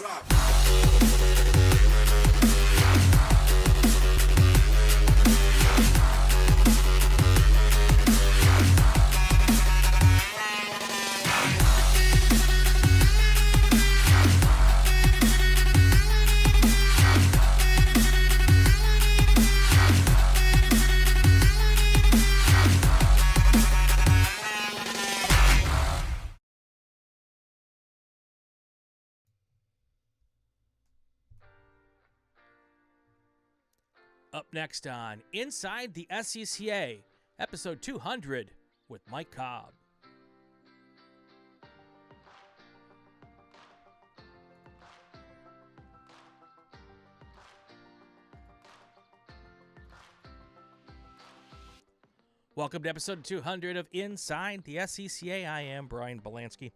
drop. Up next on Inside the SCCA, episode 200 with Mike Cobb. Welcome to episode 200 of Inside the SCCA. I am Brian Bielanski.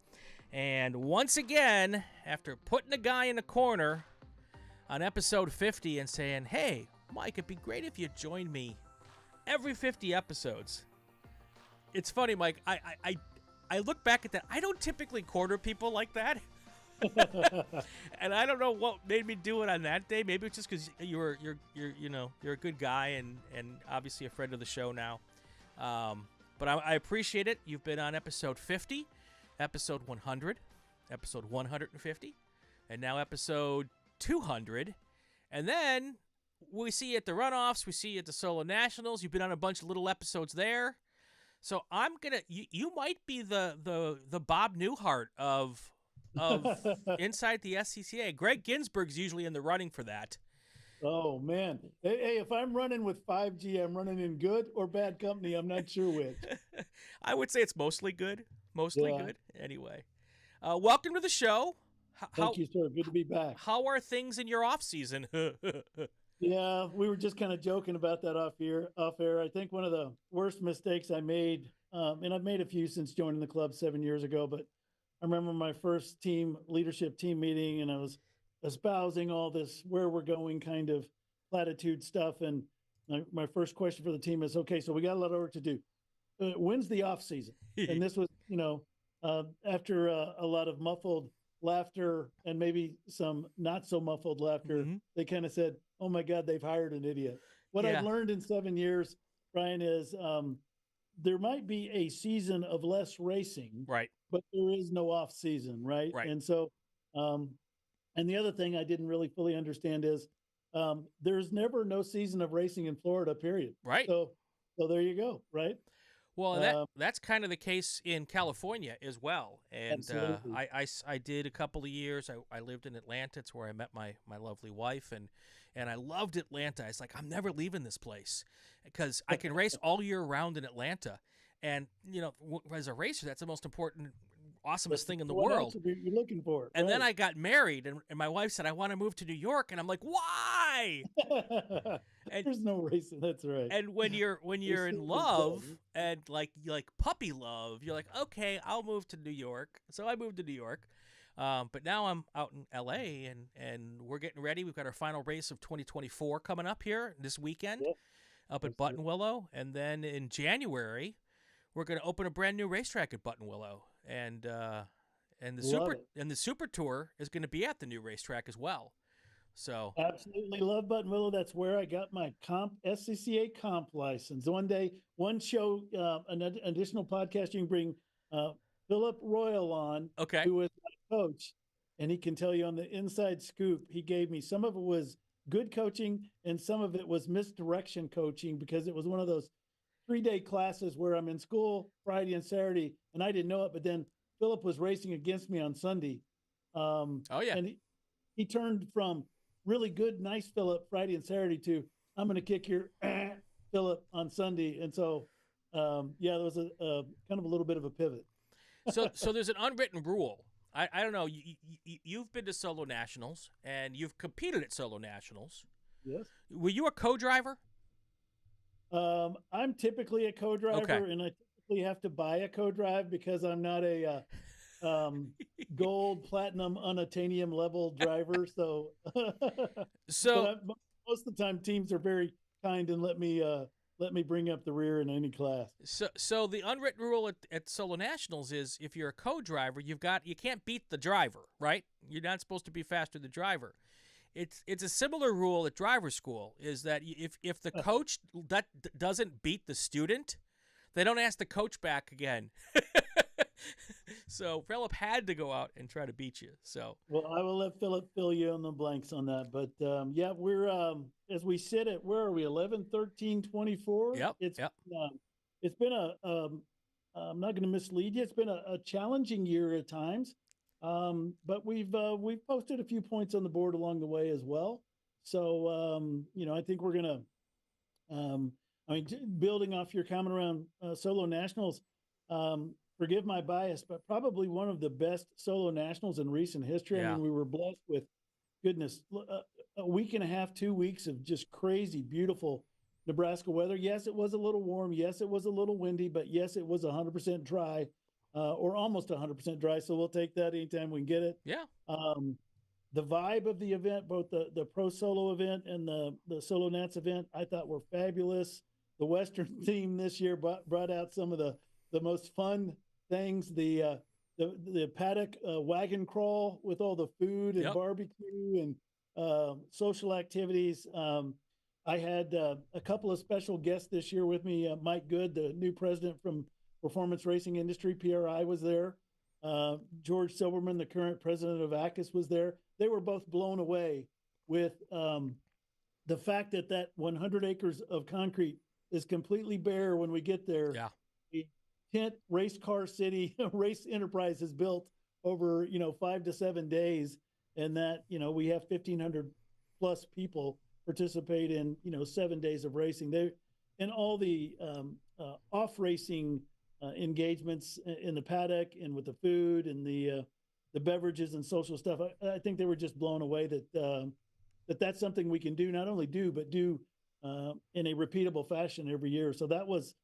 And once again, after putting a guy in a corner on episode 50 and saying, hey, Mike, it'd be great if you joined me every 50 episodes. It's funny, Mike. I look back at that. I don't typically corner people like that. And I don't know what made me do it on that day. Maybe it's just because you're a good guy and obviously a friend of the show now. But I appreciate it. You've been on episode 50, episode 100, episode 150, and now episode 200. And then we see you at the Runoffs. We see you at the Solo Nationals. You've been on a bunch of little episodes there. So I'm gonna. You might be the Bob Newhart of Inside the SCCA. Greg Ginsburg's usually in the running for that. Oh man! Hey, if I'm running with 5G, I'm running in good or bad company. I'm not sure which. I would say it's mostly good. Mostly good. Anyway, welcome to the show. Thank you, sir. Good to be back. How are things in your off season? Yeah, we were just kind of joking about that off air. I think one of the worst mistakes I made, and I've made a few since joining the club 7 years ago, but I remember my first leadership team meeting, and I was espousing all this where we're going kind of platitude stuff. And my first question for the team is, okay, so we got a lot of work to do. When's the off season? And this was, after a lot of muffled laughter and maybe some not so muffled laughter, they kind of said, oh my God, they've hired an idiot. What I've learned in 7 years, Brian, is there might be a season of less racing, right? But there is no off season, right? And so, and the other thing I didn't really fully understand is there's never no season of racing in Florida, period. Right. So there you go, right? Well, that's kind of the case in California as well. And I did a couple of years. I lived in Atlanta. It's where I met my lovely wife, and I loved Atlanta. I was like, I'm never leaving this place because I can race all year round in Atlanta. And, as a racer, that's the most important, awesomest thing in the world. You're looking for. And then I got married, and my wife said, I want to move to New York. And I'm like, why? There's no racing. That's right. And when you're in love and like puppy love, you're like, okay, I'll move to New York. So I moved to New York. But now I'm out in LA and we're getting ready. We've got our final race of 2024 coming up here this weekend up at Buttonwillow. And then in January, we're going to open a brand new racetrack at Buttonwillow. And the Super Tour is going to be at the new racetrack as well. So absolutely love Buttonwillow. That's where I got my SCCA comp license. One show, an additional podcast, you can bring Philip Royal on, who was my coach, and he can tell you on the inside scoop. He gave me, some of it was good coaching and some of it was misdirection coaching, because it was one of those 3-day classes where I'm in school Friday and Saturday, and I didn't know it, but then Philip was racing against me on Sunday. And he turned from really good, nice Philip Friday and Saturday to, I'm going to kick your Philip on Sunday. And so, there was a kind of a little bit of a pivot. So there's an unwritten rule. I don't know. You've been to Solo Nationals and you've competed at Solo Nationals. Yes. Were you a co-driver? I'm typically a co-driver, and I typically have to buy a co-drive because I'm not a gold, platinum, unattainium level driver. So most of the time teams are very kind and let me let me bring up the rear in any class. So the unwritten rule at Solo Nationals is if you're a co-driver, you can't beat the driver, right? You're not supposed to be faster than the driver. It's a similar rule at driver school, is that if the coach doesn't beat the student, they don't ask the coach back again. So Philip had to go out and try to beat you. So well, I will let Philip fill you in the blanks on that. But yeah, we're as we sit at, where are we? 11, 13, 24. Yep. It's been I'm not going to mislead you. It's been a challenging year at times, but we've posted a few points on the board along the way as well. So I think we're gonna. Building off your comment around Solo Nationals. Forgive my bias, but probably one of the best Solo Nationals in recent history. Yeah. I mean, we were blessed with, goodness, a week and a half, 2 weeks of just crazy, beautiful Nebraska weather. Yes, it was a little warm. Yes, it was a little windy, but yes, it was 100% dry, or almost 100% dry. So we'll take that anytime we can get it. Yeah. The vibe of the event, both the Pro Solo event and the Solo Nats event, I thought were fabulous. The Western theme this year brought out some of the most fun things. The paddock wagon crawl with all the food and barbecue and social activities. I had a couple of special guests this year with me. Mike Good, the new president from Performance Racing Industry, PRI, was there. George Silverman, the current president of ACUS, was there. They were both blown away with the fact that 100 acres of concrete is completely bare when we get there. Yeah. The tent race car city race enterprise is built over 5 to 7 days, and that we have 1,500 plus people participate in 7 days of racing. They and all the off racing engagements in the paddock and with the food and the beverages and social stuff. I think they were just blown away that's something we can do, not only do, but do in a repeatable fashion every year. So that was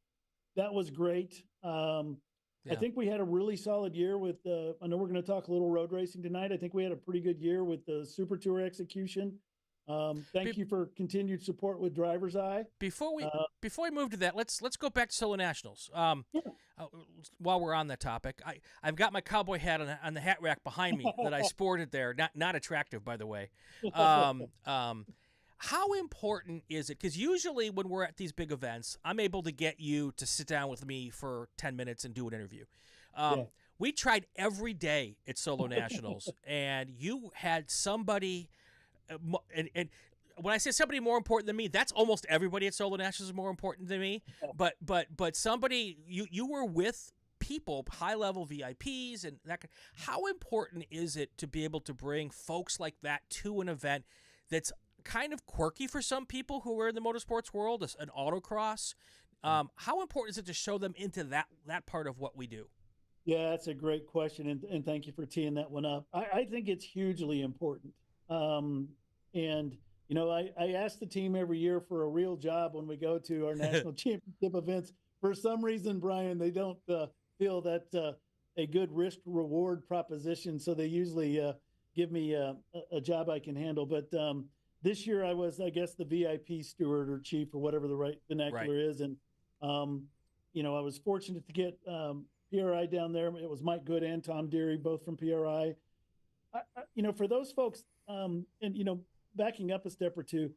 great. I think we had a really solid year with I know we're going to talk a little road racing tonight. I think we had a pretty good year with the Super Tour execution. Thank you for continued support with Driver's Eye. Before we move to that, let's go back to Solo Nationals. While we're on that topic, I've got my cowboy hat on the hat rack behind me that I sported there. Not attractive, by the way. How important is it? Because usually when we're at these big events, I'm able to get you to sit down with me for 10 minutes and do an interview. We tried every day at Solo Nationals, and you had somebody, and when I say somebody more important than me, that's almost everybody at Solo Nationals is more important than me. But somebody, you were with people, high-level VIPs, and that. How important is it to be able to bring folks like that to an event that's kind of quirky for some people who are in the motorsports world, an autocross? How important is it to show them into that part of what we do? Yeah, that's a great question, and thank you for teeing that one up. I think it's hugely important. And I ask the team every year for a real job when we go to our national championship events. For some reason, Brian, they don't feel that a good risk reward proposition, so they usually give me a job I can handle. But this year I was, I guess, the VIP steward or chief or whatever the right vernacular is. And, I was fortunate to get PRI down there. It was Mike Good and Tom Deary, both from PRI. For those folks, backing up a step or two,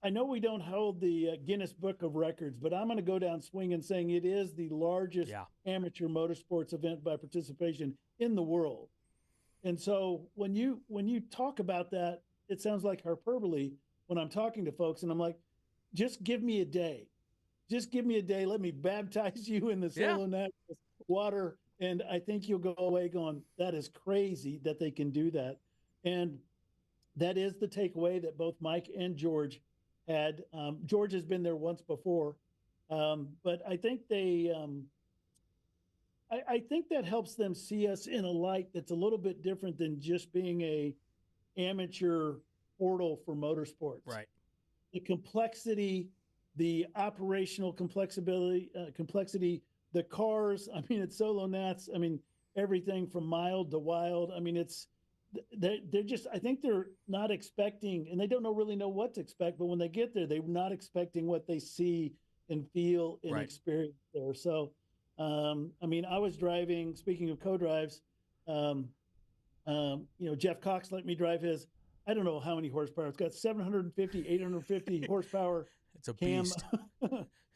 I know we don't hold the Guinness Book of Records, but I'm going to go down swinging saying it is the largest amateur motorsports event by participation in the world. And so when you talk about that, it sounds like hyperbole when I'm talking to folks, and I'm like, just give me a day. Just give me a day. Let me baptize you in the Solo Nationals water. And I think you'll go away going, that is crazy that they can do that. And that is the takeaway that both Mike and George had. George has been there once before. But I think I think that helps them see us in a light that's a little bit different than just being a amateur portal for motorsports. Right. The complexity, the operational complexity, the cars. I mean, it's Solo Nats. I mean, everything from mild to wild. I mean, it's they're just, I think they're not expecting, and they don't really know what to expect, but when they get there, they're not expecting what they see and feel and Right. experience there. So, I mean, I was driving, speaking of co-drives, Jeff Cox let me drive his, I don't know how many horsepower. It's got 750, 850 horsepower. It's a Cam beast.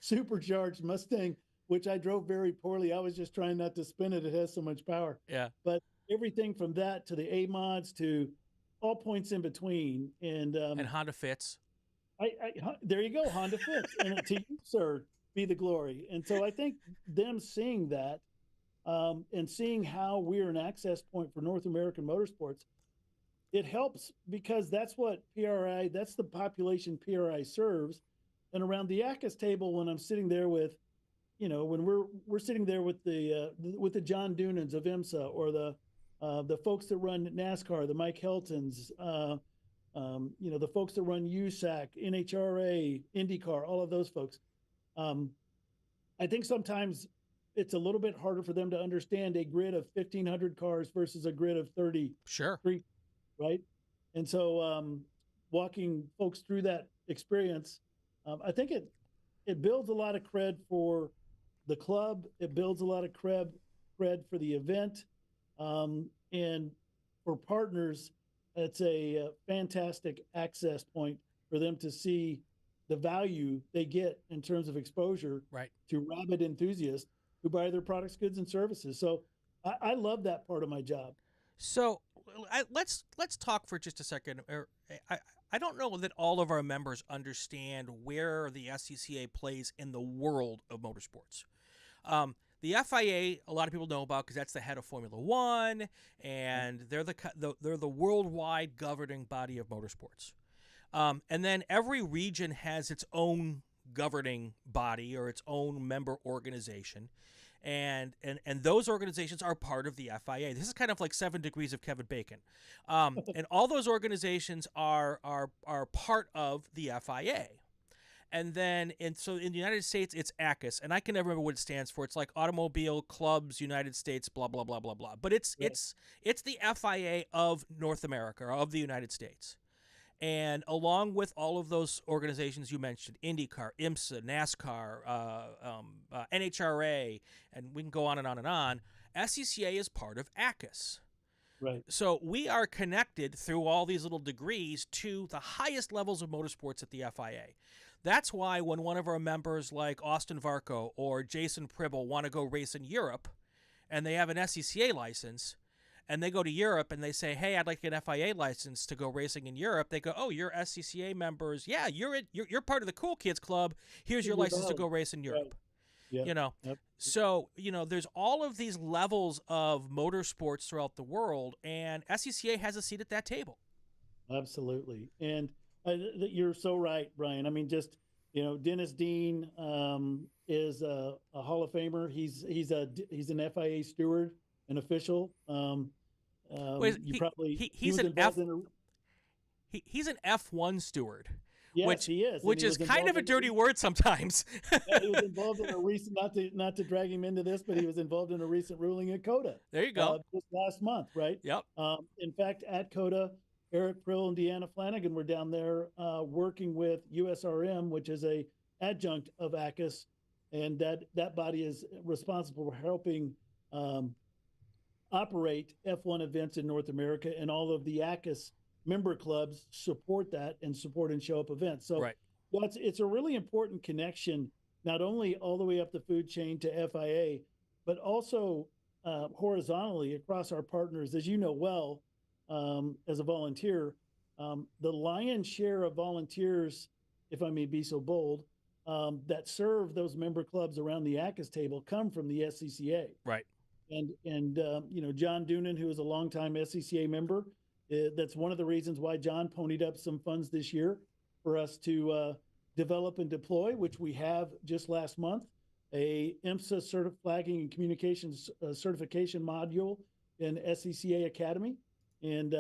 supercharged Mustang, which I drove very poorly. I was just trying not to spin it. It has so much power. Yeah. But everything from that to the A mods to all points in between. And Honda fits. There you go. Honda fits. And to you, sir, be the glory. And so I think them seeing that and seeing how we're an access point for North American motorsports, it helps because that's what PRI, that's the population PRI serves. And around the ACAS table, when I'm sitting there with, when we're sitting there with the John Doonans of IMSA or the folks that run NASCAR, the Mike Heltons, the folks that run USAC, NHRA, IndyCar, all of those folks. I think sometimes it's a little bit harder for them to understand a grid of 1,500 cars versus a grid of 30. Sure. Right. And so walking folks through that experience, I think it builds a lot of cred for the club. It builds a lot of cred for the event. And for partners, it's a fantastic access point for them to see the value they get in terms of exposure to rabid enthusiasts who buy their products, goods, and services. So I love that part of my job. So let's talk for just a second. I don't know that all of our members understand where the SCCA plays in the world of motorsports. The FIA, a lot of people know about because that's the head of Formula One, and they're the worldwide governing body of motorsports. And then every region has its own governing body or its own member organization. And those organizations are part of the FIA. This is kind of like 7 Degrees of Kevin Bacon. And all those organizations are part of the FIA. And then, so in the United States, it's ACAS, and I can never remember what it stands for. It's like Automobile Clubs United States, blah blah blah blah blah. But it's the FIA of North America, or of the United States. And along with all of those organizations you mentioned, IndyCar, IMSA, NASCAR, NHRA, and we can go on and on and on, SCCA is part of ACAS. Right. So we are connected through all these little degrees to the highest levels of motorsports at the FIA. That's why when one of our members like Austin Varco or Jason Pribble want to go race in Europe and they have an SCCA license, and they go to Europe and they say, hey, I'd like an FIA license to go racing in Europe. They go, oh, you're SCCA members. Yeah, you're part of the cool kids club. Here's your license to go race in Europe. Right. Yep. Yep. So, there's all of these levels of motorsports throughout the world, and SCCA has a seat at that table. Absolutely. And you're so right, Brian. I mean, just, Dennis Dean is a Hall of Famer. He's an FIA steward, an official. He's an F1 steward. Yes, he is. Which is kind of a dirty word sometimes. Yeah, he was involved in a recent, not to drag him into this, but he was involved in a recent ruling at COTA. There you go. Just last month, right? Yep. In fact, at COTA, Eric Prill and Deanna Flanagan were down there working with USRM, which is a adjunct of ACAS, and that body is responsible for helping operate F1 events in North America, and all of the ACAS member clubs support that and support and show up events. So it's a really important connection, not only all the way up the food chain to FIA, but also horizontally across our partners. As you know well, as a volunteer, the lion's share of volunteers, if I may be so bold, that serve those member clubs around the ACAS table come from the SCCA. Right. And John Doonan, who is a longtime SCCA member, that's one of the reasons why John ponied up some funds this year for us to develop and deploy, which we have just last month, a IMSA flagging and communications certification module in SCCA Academy. And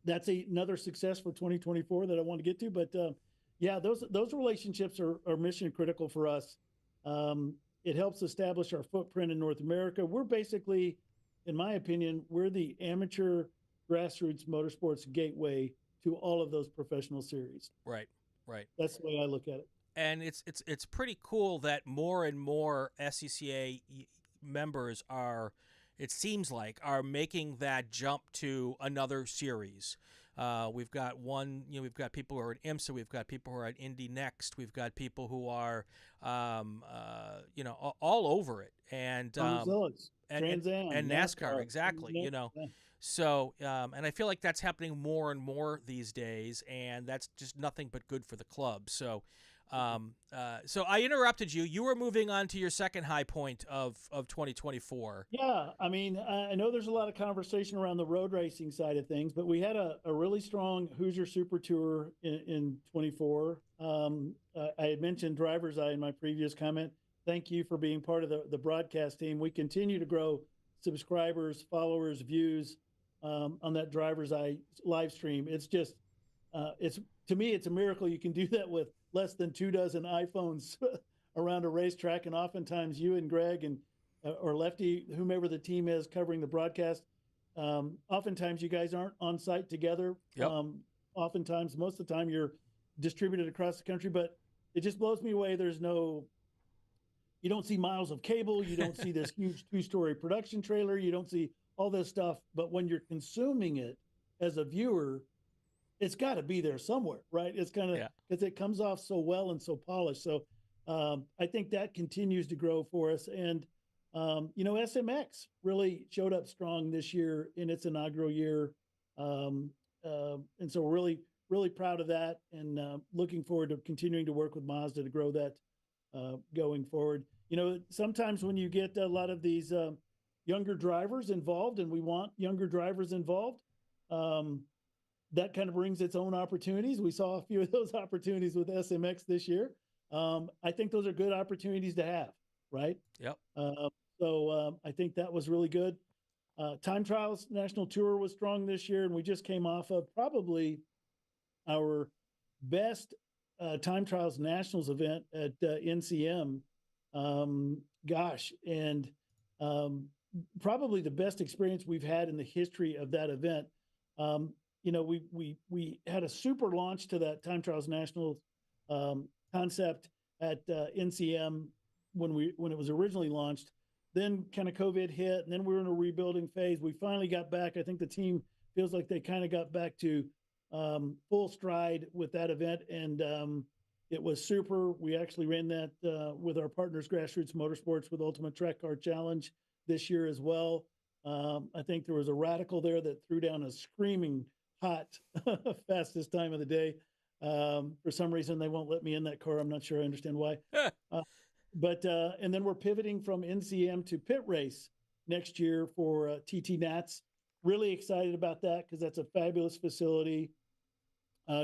that's another success for 2024 that I want to get to. But those relationships are mission critical for us. It helps establish our footprint in North America. We're basically, in my opinion, we're the amateur grassroots motorsports gateway to all of those professional series. Right. Right. That's the way I look at it. And it's pretty cool that more and more SCCA members are, it seems like, are making that jump to another series. We've got we've got people who are at IMSA, we've got people who are at Indy Next, we've got people who are, all over it, and Trans Am, and NASCAR, exactly, Yeah. So, and I feel like that's happening more and more these days, and that's just nothing but good for the club. So, so I interrupted you. You were moving on to your second high point of 2024. Yeah, I mean, I know there's a lot of conversation around the road racing side of things, but we had a really strong Hoosier Super Tour in 24. I had mentioned Driver's Eye in my previous comment. Thank you for being part of the broadcast team. We continue to grow subscribers, followers, views on that Driver's Eye live stream. It's just, to me, it's a miracle you can do that with less than 24 iPhones around a racetrack. And oftentimes you and Greg and or Lefty, whomever the team is covering the broadcast, oftentimes you guys aren't on site together. Yep. Oftentimes, most of the time you're distributed across the country, but it just blows me away. You don't see miles of cable. You don't see this huge 2-story production trailer. You don't see all this stuff. But when you're consuming it as a viewer, it's got to be there somewhere, right? It's kind of, because it comes off so well and so polished. So I think that continues to grow for us. And, SMX really showed up strong this year in its inaugural year. And so we're really, really proud of that, and looking forward to continuing to work with Mazda to grow that going forward. Sometimes when you get a lot of these younger drivers involved, and we want younger drivers involved, that kind of brings its own opportunities. We saw a few of those opportunities with SMX this year. I think those are good opportunities to have, right? Yep. So I think that was really good. Time Trials National Tour was strong this year, and we just came off of probably our best Time Trials Nationals event at NCM. And probably the best experience we've had in the history of that event. We had a super launch to that Time Trials Nationals concept at NCM when it was originally launched. Then kind of COVID hit, and then we were in a rebuilding phase. We finally got back. I think the team feels like they kind of got back to full stride with that event, and it was super. We actually ran that with our partners, Grassroots Motorsports, with Ultimate Track Car Challenge this year as well. I think there was a radical there that threw down a screaming hot fastest time of the day. For some reason, they won't let me in that car. I'm not sure I understand why. And then we're pivoting from NCM to pit race next year for TT Nats. Really excited about that, because that's a fabulous facility.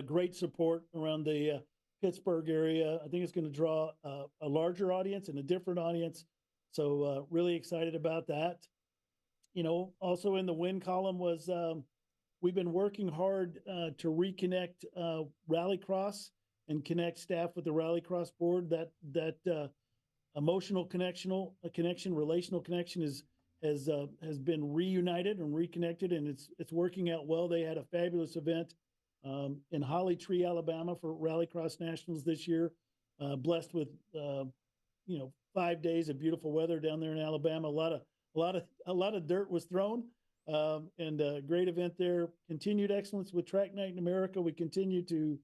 Great support around the Pittsburgh area. I think it's going to draw a larger audience and a different audience. So really excited about that. Also in the win column was we've been working hard to reconnect Rallycross and connect staff with the Rallycross board. That emotional connection, relational connection has been reunited and reconnected, and it's working out well. They had a fabulous event in Holly Tree, Alabama for Rallycross Nationals this year. Blessed with 5 days of beautiful weather down there in Alabama. A lot of dirt was thrown, and a great event there. Continued excellence with Track Night in America. We continue to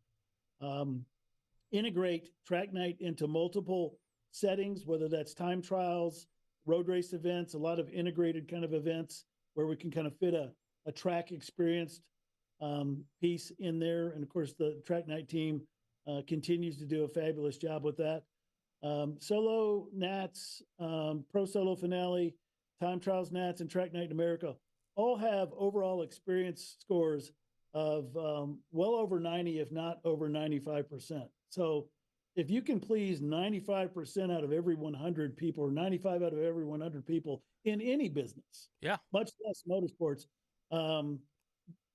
integrate Track Night into multiple settings, whether that's time trials, road race events, a lot of integrated kind of events where we can kind of fit a track experienced piece in there. And of course, the Track Night team continues to do a fabulous job with that. Solo Nats, Pro Solo Finale, Time Trials Nats, and Track Night in America all have overall experience scores of well over 90, if not over 95%. So if you can please 95% out of every 100 people, or 95 out of every 100 people in any business, much less motorsports,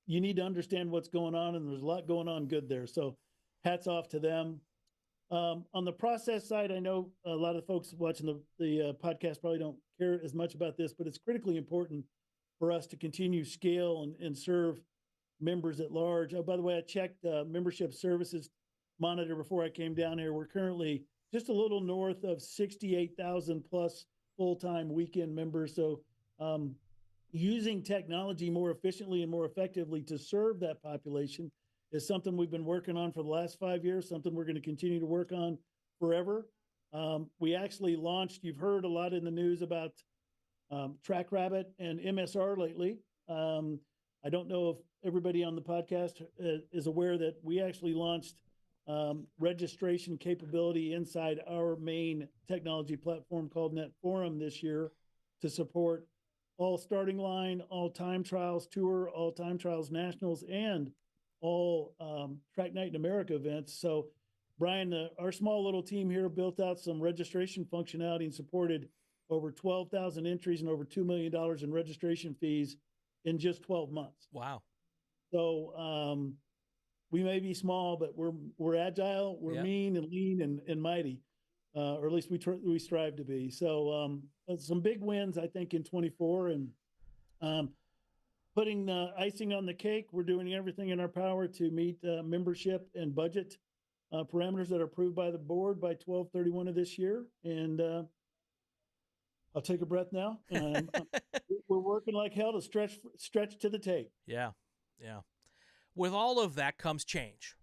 you need to understand what's going on, and there's a lot going on good there. So hats off to them. On the process side, I know a lot of folks watching the podcast probably don't care as much about this, but it's critically important. for us to continue scale and serve members at large. Oh, by the way, I checked membership services monitor before I came down here. We're currently just a little north of 68,000 plus full-time weekend members. So using technology more efficiently and more effectively to serve that population is something we've been working on for the last 5 years, something we're going to continue to work on forever. We actually launched, you've heard a lot in the news about TrackRabbit and MSR lately. I don't know if everybody on the podcast is aware that we actually launched registration capability inside our main technology platform called NetForum this year to support all starting line, all time trials tour, all time trials nationals, and all Track Night in America events. So Brian, our small little team here built out some registration functionality and supported over 12,000 entries and over $2 million in registration fees in just 12 months. Wow. So we may be small, but we're agile, we're mean and lean and mighty, or at least we strive to be. So some big wins, I think, in 24, and putting the icing on the cake. We're doing everything in our power to meet membership and budget parameters that are approved by the board by 12/31 of this year. And I'll take a breath now. We're working like hell to stretch to the tape. Yeah. With all of that comes change.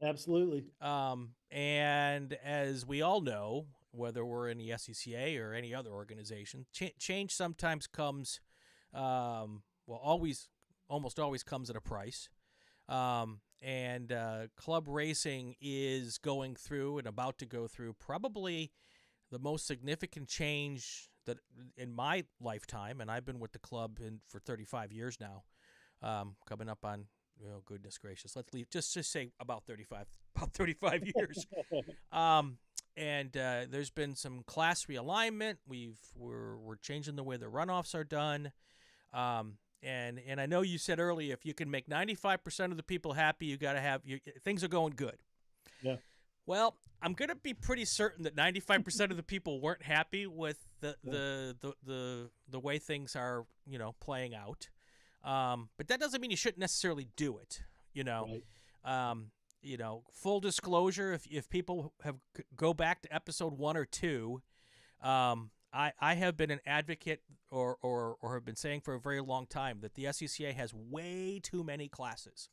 Absolutely. And as we all know, whether we're in the SCCA or any other organization, change sometimes comes, almost always comes at a price. And club racing is going through and about to go through probably the most significant change that in my lifetime, and I've been with the club for 35 years now, coming up on, goodness gracious, let's leave, just say about 35 years. And there's been some class realignment. We're changing the way the runoffs are done. And I know you said earlier, if you can make 95% of the people happy, you got to have things are going good. Yeah. Well, I'm going to be pretty certain that 95% of the people weren't happy with the way things are, playing out. But that doesn't mean you shouldn't necessarily do it, Right. Full disclosure, if people go back to episode 1 or 2, I have been an advocate or have been saying for a very long time that the SCCA has way too many classes.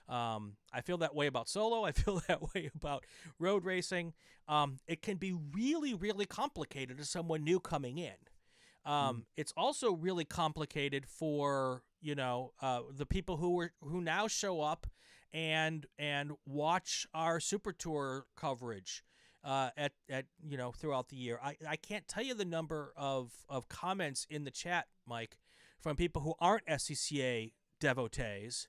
I feel that way about solo. I feel that way about road racing. It can be really, really complicated to someone new coming in. It's also really complicated for the people who now show up and watch our Super Tour coverage at throughout the year. I can't tell you the number of comments in the chat, Mike, from people who aren't SCCA devotees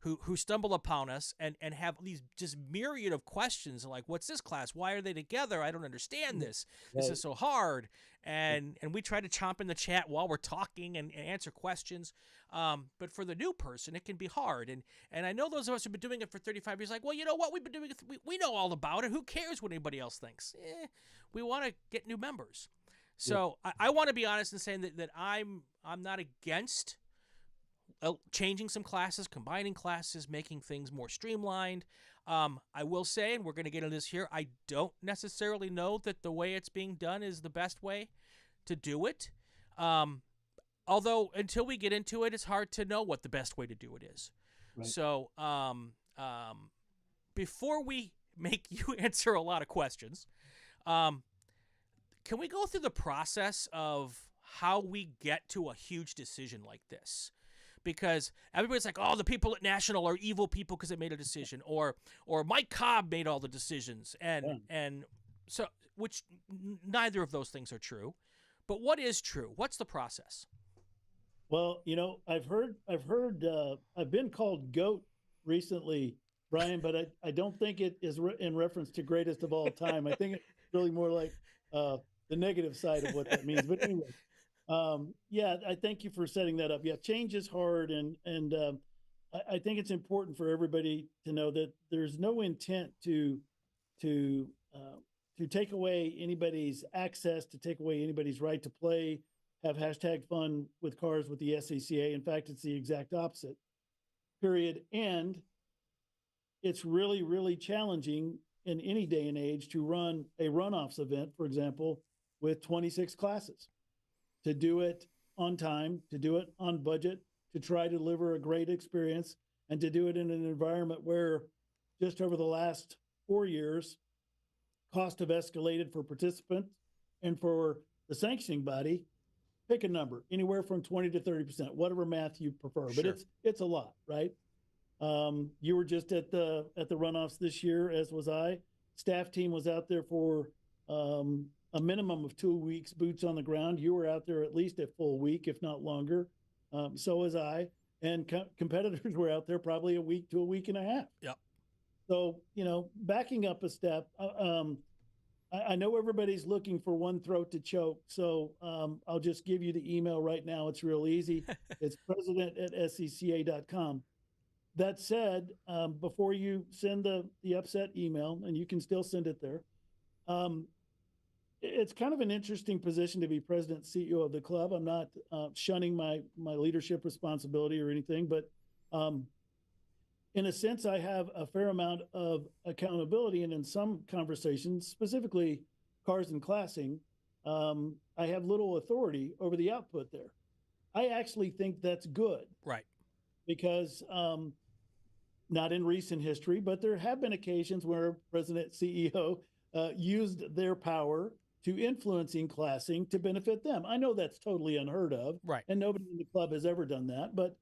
who stumble upon us and have these just myriad of questions like, what's this class? Why are they together? I don't understand this. Right. This is so hard. And we try to chomp in the chat while we're talking and answer questions. But for the new person, it can be hard. And I know those of us who've been doing it for 35 years, like, well, you know what? We've been doing it. We know all about it. Who cares what anybody else thinks? We want to get new members. So I want to be honest in saying that I'm not against changing some classes, combining classes, making things more streamlined. I will say, and we're going to get into this here, I don't necessarily know that the way it's being done is the best way to do it. Although until we get into it, it's hard to know what the best way to do it is. Right. So before we make you answer a lot of questions, can we go through the process of how we get to a huge decision like this? Because everybody's like, oh, the people at National are evil people because they made a decision, or Mike Cobb made all the decisions, and so which neither of those things are true. But what is true? What's the process? Well, I've been called GOAT recently, Brian, but I don't think it is in reference to greatest of all time. I think it's really more like the negative side of what that means. But anyway. I thank you for setting that up. Yeah, change is hard, and I think it's important for everybody to know that there's no intent to take away anybody's access, to take away anybody's right to play have hashtag fun with cars with the SCCA. In fact, it's the exact opposite, period. And it's really, really challenging in any day and age to run a runoffs event, for example, with 26 classes, to do it on time, to do it on budget, to try to deliver a great experience, and to do it in an environment where just over the last 4 years, costs have escalated for participants and for the sanctioning body. Pick a number, anywhere from 20 to 30%, whatever math you prefer, Sure. but it's a lot, right? You were just at the runoffs this year, as was I. Staff team was out there for a minimum of 2 weeks, boots on the ground. You were out there at least a full week, if not longer. So was I. And competitors were out there probably a week to a week and a half. Yep. So, backing up a step, I know everybody's looking for one throat to choke. So I'll just give you the email right now. It's real easy. It's president@scca.com. That said, before you send the upset email, and you can still send it there, it's kind of an interesting position to be president, CEO of the club. I'm not shunning my leadership responsibility or anything, but in a sense, I have a fair amount of accountability. And in some conversations, specifically cars and classing, I have little authority over the output there. I actually think that's good. Right. Because not in recent history, but there have been occasions where President, CEO used their power to influencing classing to benefit them. I know that's totally unheard of, right? And nobody in the club has ever done that. But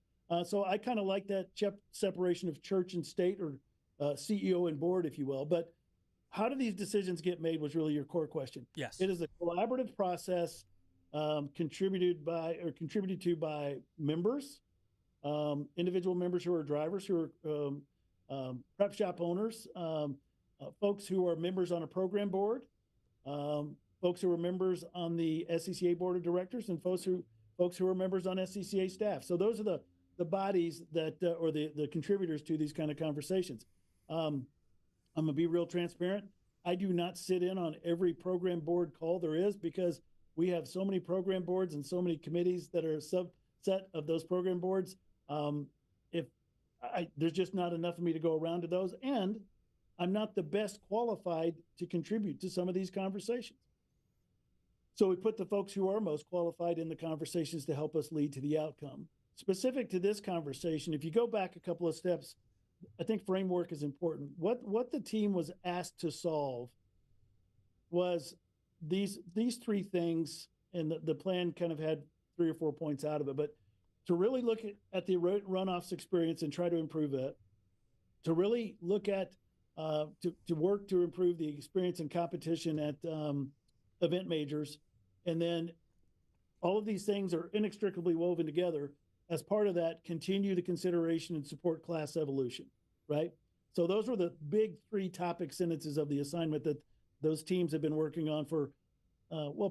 so I kind of like that separation of church and state, or CEO and board, if you will. But how do these decisions get made was really your core question. Yes. It is a collaborative process contributed to by members, individual members who are drivers, who are prep shop owners, folks who are members on a program board, folks who are members on the SCCA board of directors, and folks who are members on SCCA staff. So those are the bodies that, or the contributors to these kind of conversations. I'm gonna be real transparent. I do not sit in on every program board call there is, because we have so many program boards and so many committees that are a subset of those program boards. There's just not enough of me to go around to those, and I'm not the best qualified to contribute to some of these conversations. So we put the folks who are most qualified in the conversations to help us lead to the outcome. Specific to this conversation, if you go back a couple of steps, I think framework is important. What the team was asked to solve was these three things, and the plan kind of had 3 or 4 points out of it, but to really look at the runoffs experience and try to improve it, to really look at, to work to improve the experience and competition at event majors. And then all of these things are inextricably woven together. As part of that, continue the consideration and support class evolution, right? So those were the big 3 topic sentences of the assignment that those teams have been working on for,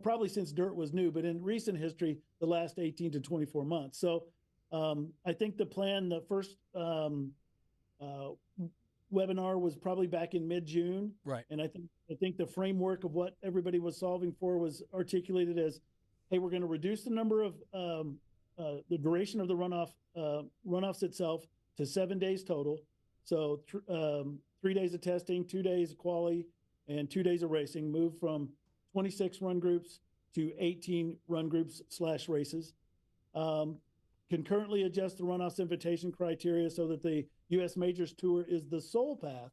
probably since dirt was new, but in recent history, the last 18 to 24 months. So I think the plan, the first webinar was probably back in mid-June. Right. And I think the framework of what everybody was solving for was articulated as, hey, we're going to reduce the number of the duration of the runoffs itself to 7 days total. So 3 days of testing, 2 days of quali, and 2 days of racing. Move from 26 run groups to 18 run groups / races. Concurrently adjust the runoffs invitation criteria so that the U.S. Majors Tour is the sole path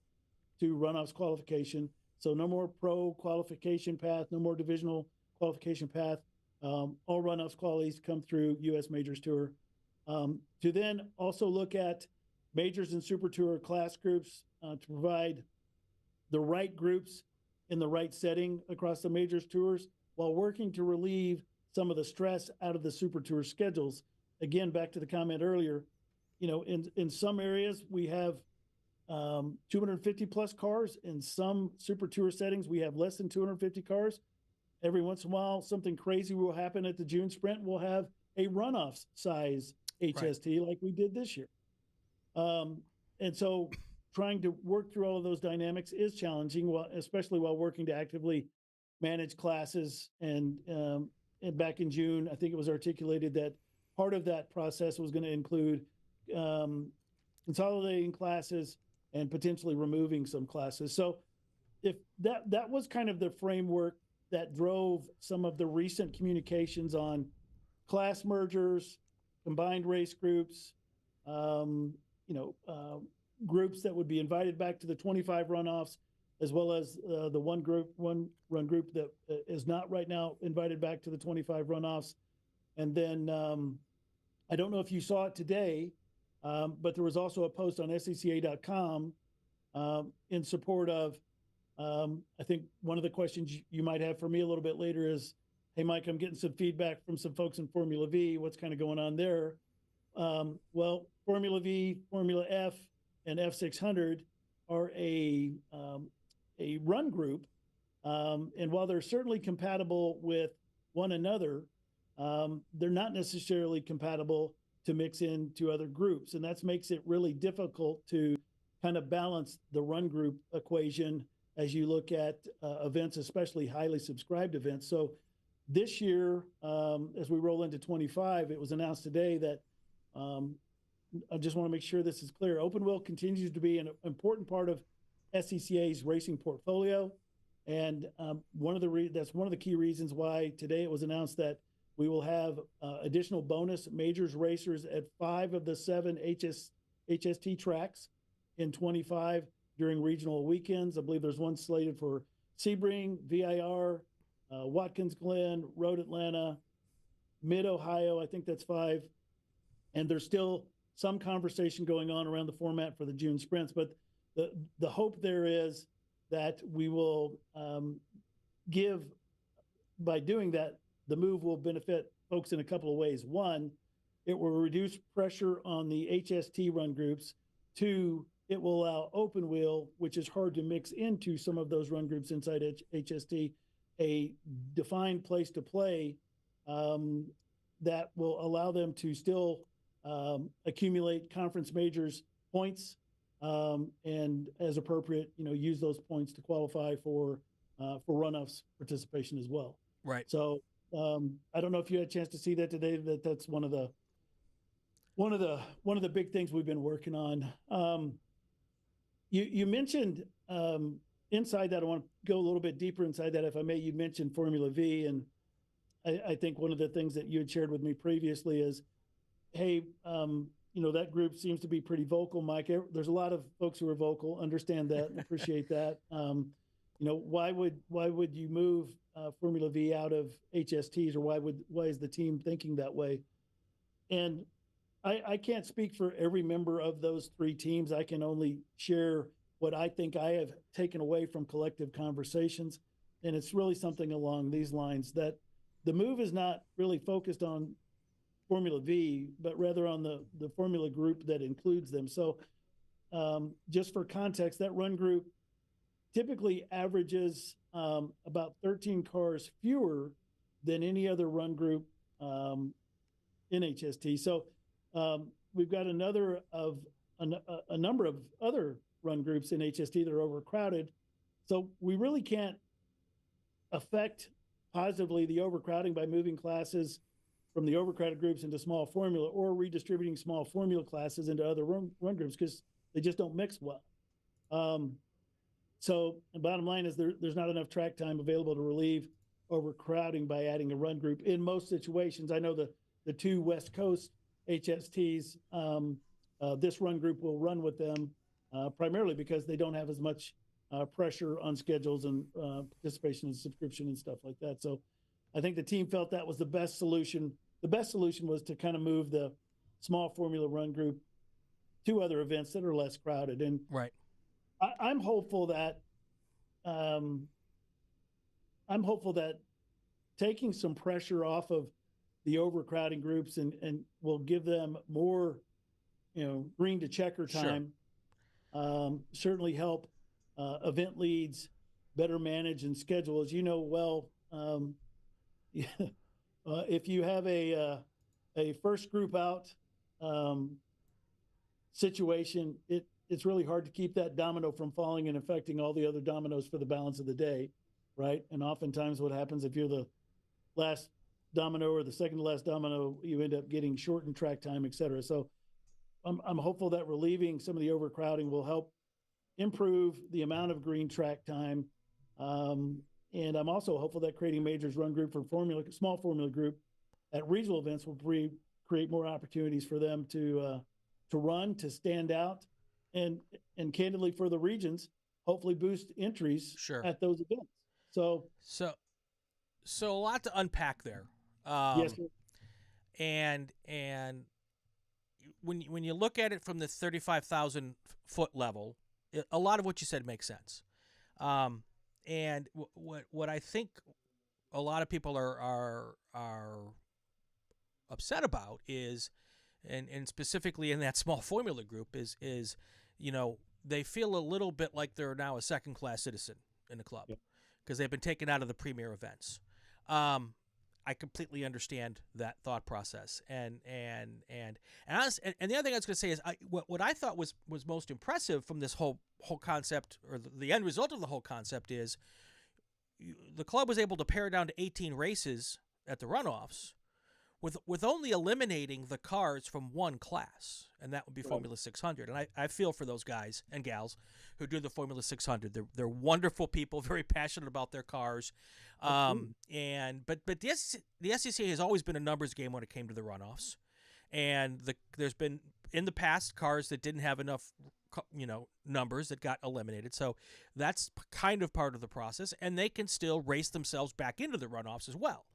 to runoffs qualification. So no more pro qualification path, no more divisional qualification path. All runoffs qualities come through U.S. Majors Tour. To then also look at Majors and Super Tour class groups to provide the right groups in the right setting across the Majors Tours, while working to relieve some of the stress out of the Super Tour schedules. Again, back to the comment earlier, in some areas we have 250 plus cars. In some Super Tour settings, we have less than 250 cars. Every once in a while, something crazy will happen at the June Sprint. We'll have a runoffs size HST, right, like we did this year. And so trying to work through all of those dynamics is challenging, especially while working to actively manage classes and back in June, I think it was articulated that part of that process was going to include consolidating classes and potentially removing some classes. So if that was kind of the framework that drove some of the recent communications on class mergers, combined race groups, groups that would be invited back to the 25 runoffs, as well as the one run group that is not right now invited back to the 25 runoffs. And then I don't know if you saw it today, but there was also a post on SCCA.com in support of, I think one of the questions you might have for me a little bit later is, hey, Mike, I'm getting some feedback from some folks in Formula V. What's kind of going on there? Well, Formula V, Formula F, and F600 are a run group. And while they're certainly compatible with one another, they're not necessarily compatible to mix into other groups. And that makes it really difficult to kind of balance the run group equation as you look at events, especially highly subscribed events. So this year, as we roll into 25, it was announced today that I just want to make sure this is clear. Open wheel continues to be an important part of SCCA's racing portfolio. And that's one of the key reasons why today it was announced that we will have additional bonus majors racers at 5 of the 7 HST tracks in 25 during regional weekends. I believe there's one slated for Sebring, VIR, Watkins Glen, Road Atlanta, Mid-Ohio, I think that's 5. And there's still some conversation going on around the format for the June sprints. But the hope there is that we will by doing that, the move will benefit folks in a couple of ways. One, it will reduce pressure on the HST run groups. 2, it will allow open wheel, which is hard to mix into some of those run groups inside HST, a defined place to play that will allow them to still accumulate conference majors points and as appropriate, use those points to qualify for runoffs participation as well. Right. So I don't know if you had a chance to see that today. That's one of the big things we've been working on. You mentioned inside that. I want to go a little bit deeper inside that, if I may. You mentioned Formula V, and I think one of the things that you had shared with me previously is, hey, that group seems to be pretty vocal, Mike. There's a lot of folks who are vocal, understand that, and appreciate that. Why would you move Formula V out of HSTs, or why is the team thinking that way? And I can't speak for every member of those 3 teams. I can only share what I think I have taken away from collective conversations. And it's really something along these lines, that the move is not really focused on Formula V, but rather on the Formula group that includes them. So just for context, that run group typically averages about 13 cars fewer than any other run group in HST. So we've got a number of other run groups in HST that are overcrowded. So we really can't affect positively the overcrowding by moving classes from the overcrowded groups into small formula, or redistributing small formula classes into other run groups, because they just don't mix well. So the bottom line is there's not enough track time available to relieve overcrowding by adding a run group in most situations. I know the 2 West Coast HSTs, this run group will run with them primarily because they don't have as much pressure on schedules and participation and subscription and stuff like that. So I think the team felt that was the best solution. The best solution was to kind of move the small formula run group to other events that are less crowded. And right. I'm hopeful that taking some pressure off of the overcrowding groups and will give them more, green to checker time. Sure. Certainly help event leads better manage and schedule. As you know well, if you have a first group out situation, it's really hard to keep that domino from falling and affecting all the other dominoes for the balance of the day, right? And oftentimes what happens if you're the last domino or the second to last domino, you end up getting shortened track time, et cetera. So I'm hopeful that relieving some of the overcrowding will help improve the amount of green track time. And I'm also hopeful that creating majors run group for small formula group at regional events will create more opportunities for them to run, to stand out, and candidly for the regions, hopefully boost entries at those events. So a lot to unpack there. Yes, sir. And when you look at it from the 35,000 foot level, a lot of what you said makes sense. And what I think a lot of people are upset about is, and specifically in that small formula group is they feel a little bit like they're now a second class citizen in the club because they've been taken out of the premier events. I completely understand that thought process, and the other thing I was going to say is what I thought was most impressive from this whole concept, or the end result of the whole concept, is the club was able to pare down to 18 races at the runoffs, with only eliminating the cars from one class, and that would be Formula 600. And I feel for those guys and gals who do the Formula 600. They're wonderful people, very passionate about their cars. But the SCCA has always been a numbers game when it came to the runoffs, and there's been in the past cars that didn't have enough numbers that got eliminated. So that's kind of part of the process, and they can still race themselves back into the runoffs as well.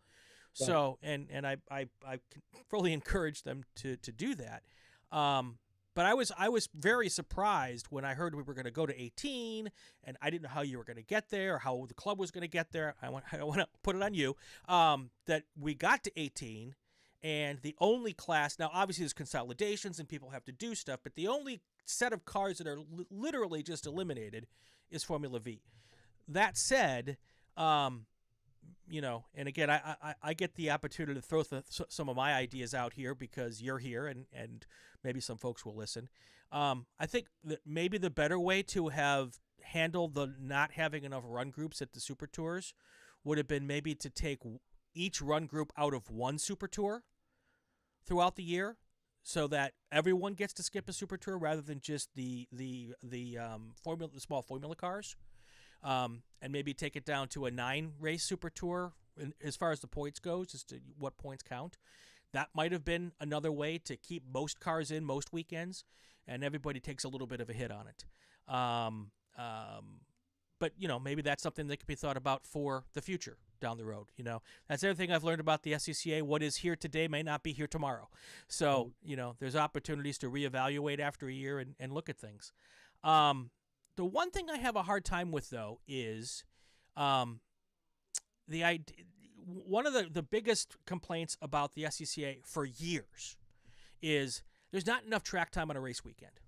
So, and I fully encourage them to do that. But I was very surprised when I heard we were going to go to 18, and I didn't know how you were going to get there, or how the club was going to get there. I want to put it on you, that we got to 18, and the only class, now obviously there's consolidations and people have to do stuff, but the only set of cars that are literally just eliminated is Formula V. That said, and again, I get the opportunity to throw some of my ideas out here because you're here, and maybe some folks will listen. I think that maybe the better way to have handled the not having enough run groups at the Super Tours would have been maybe to take each run group out of one Super Tour throughout the year, so that everyone gets to skip a Super Tour rather than just the small formula cars. And maybe take it down to a 9-race Super Tour as far as the points goes, as to what points count. That might have been another way to keep most cars in most weekends, and everybody takes a little bit of a hit on it. But maybe that's something that could be thought about for the future down the road. That's everything I've learned about the SCCA. What is here today may not be here tomorrow. So, there's opportunities to reevaluate after a year and look at things. The one thing I have a hard time with, though, is the idea. One of the biggest complaints about the SCCA for years is there's not enough track time on a race weekend.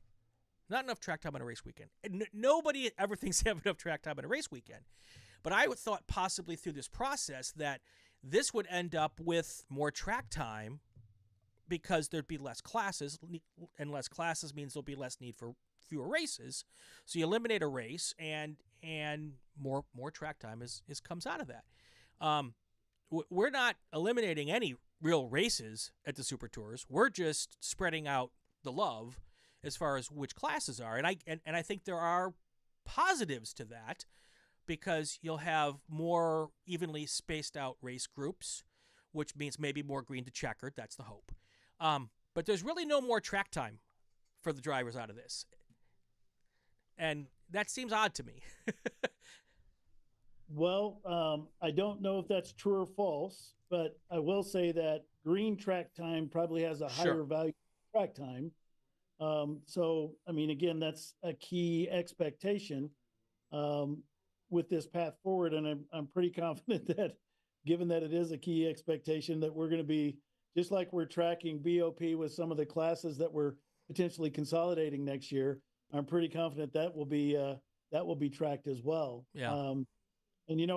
Not enough track time on a race weekend. Nobody ever thinks they have enough track time on a race weekend. But I thought possibly through this process that this would end up with more track time because there'd be less classes, and less classes means there'll be less need for fewer races. So you eliminate a race, and more track time is comes out of that. We're not eliminating any real races at the Super Tours. We're just spreading out the love as far as which classes are. And I think there are positives to that, because you'll have more evenly spaced out race groups, which means maybe more green to checkered. That's the hope. But there's really no more track time for the drivers out of this. And that seems odd to me. Well, I don't know if that's true or false, but I will say that green track time probably has a higher value than track time. So, I mean, again, that's a key expectation with this path forward. And I'm pretty confident that, given that it is a key expectation, that we're going to be, just like we're tracking BOP with some of the classes that we're potentially consolidating next year, I'm pretty confident that will be tracked as well. Yeah. And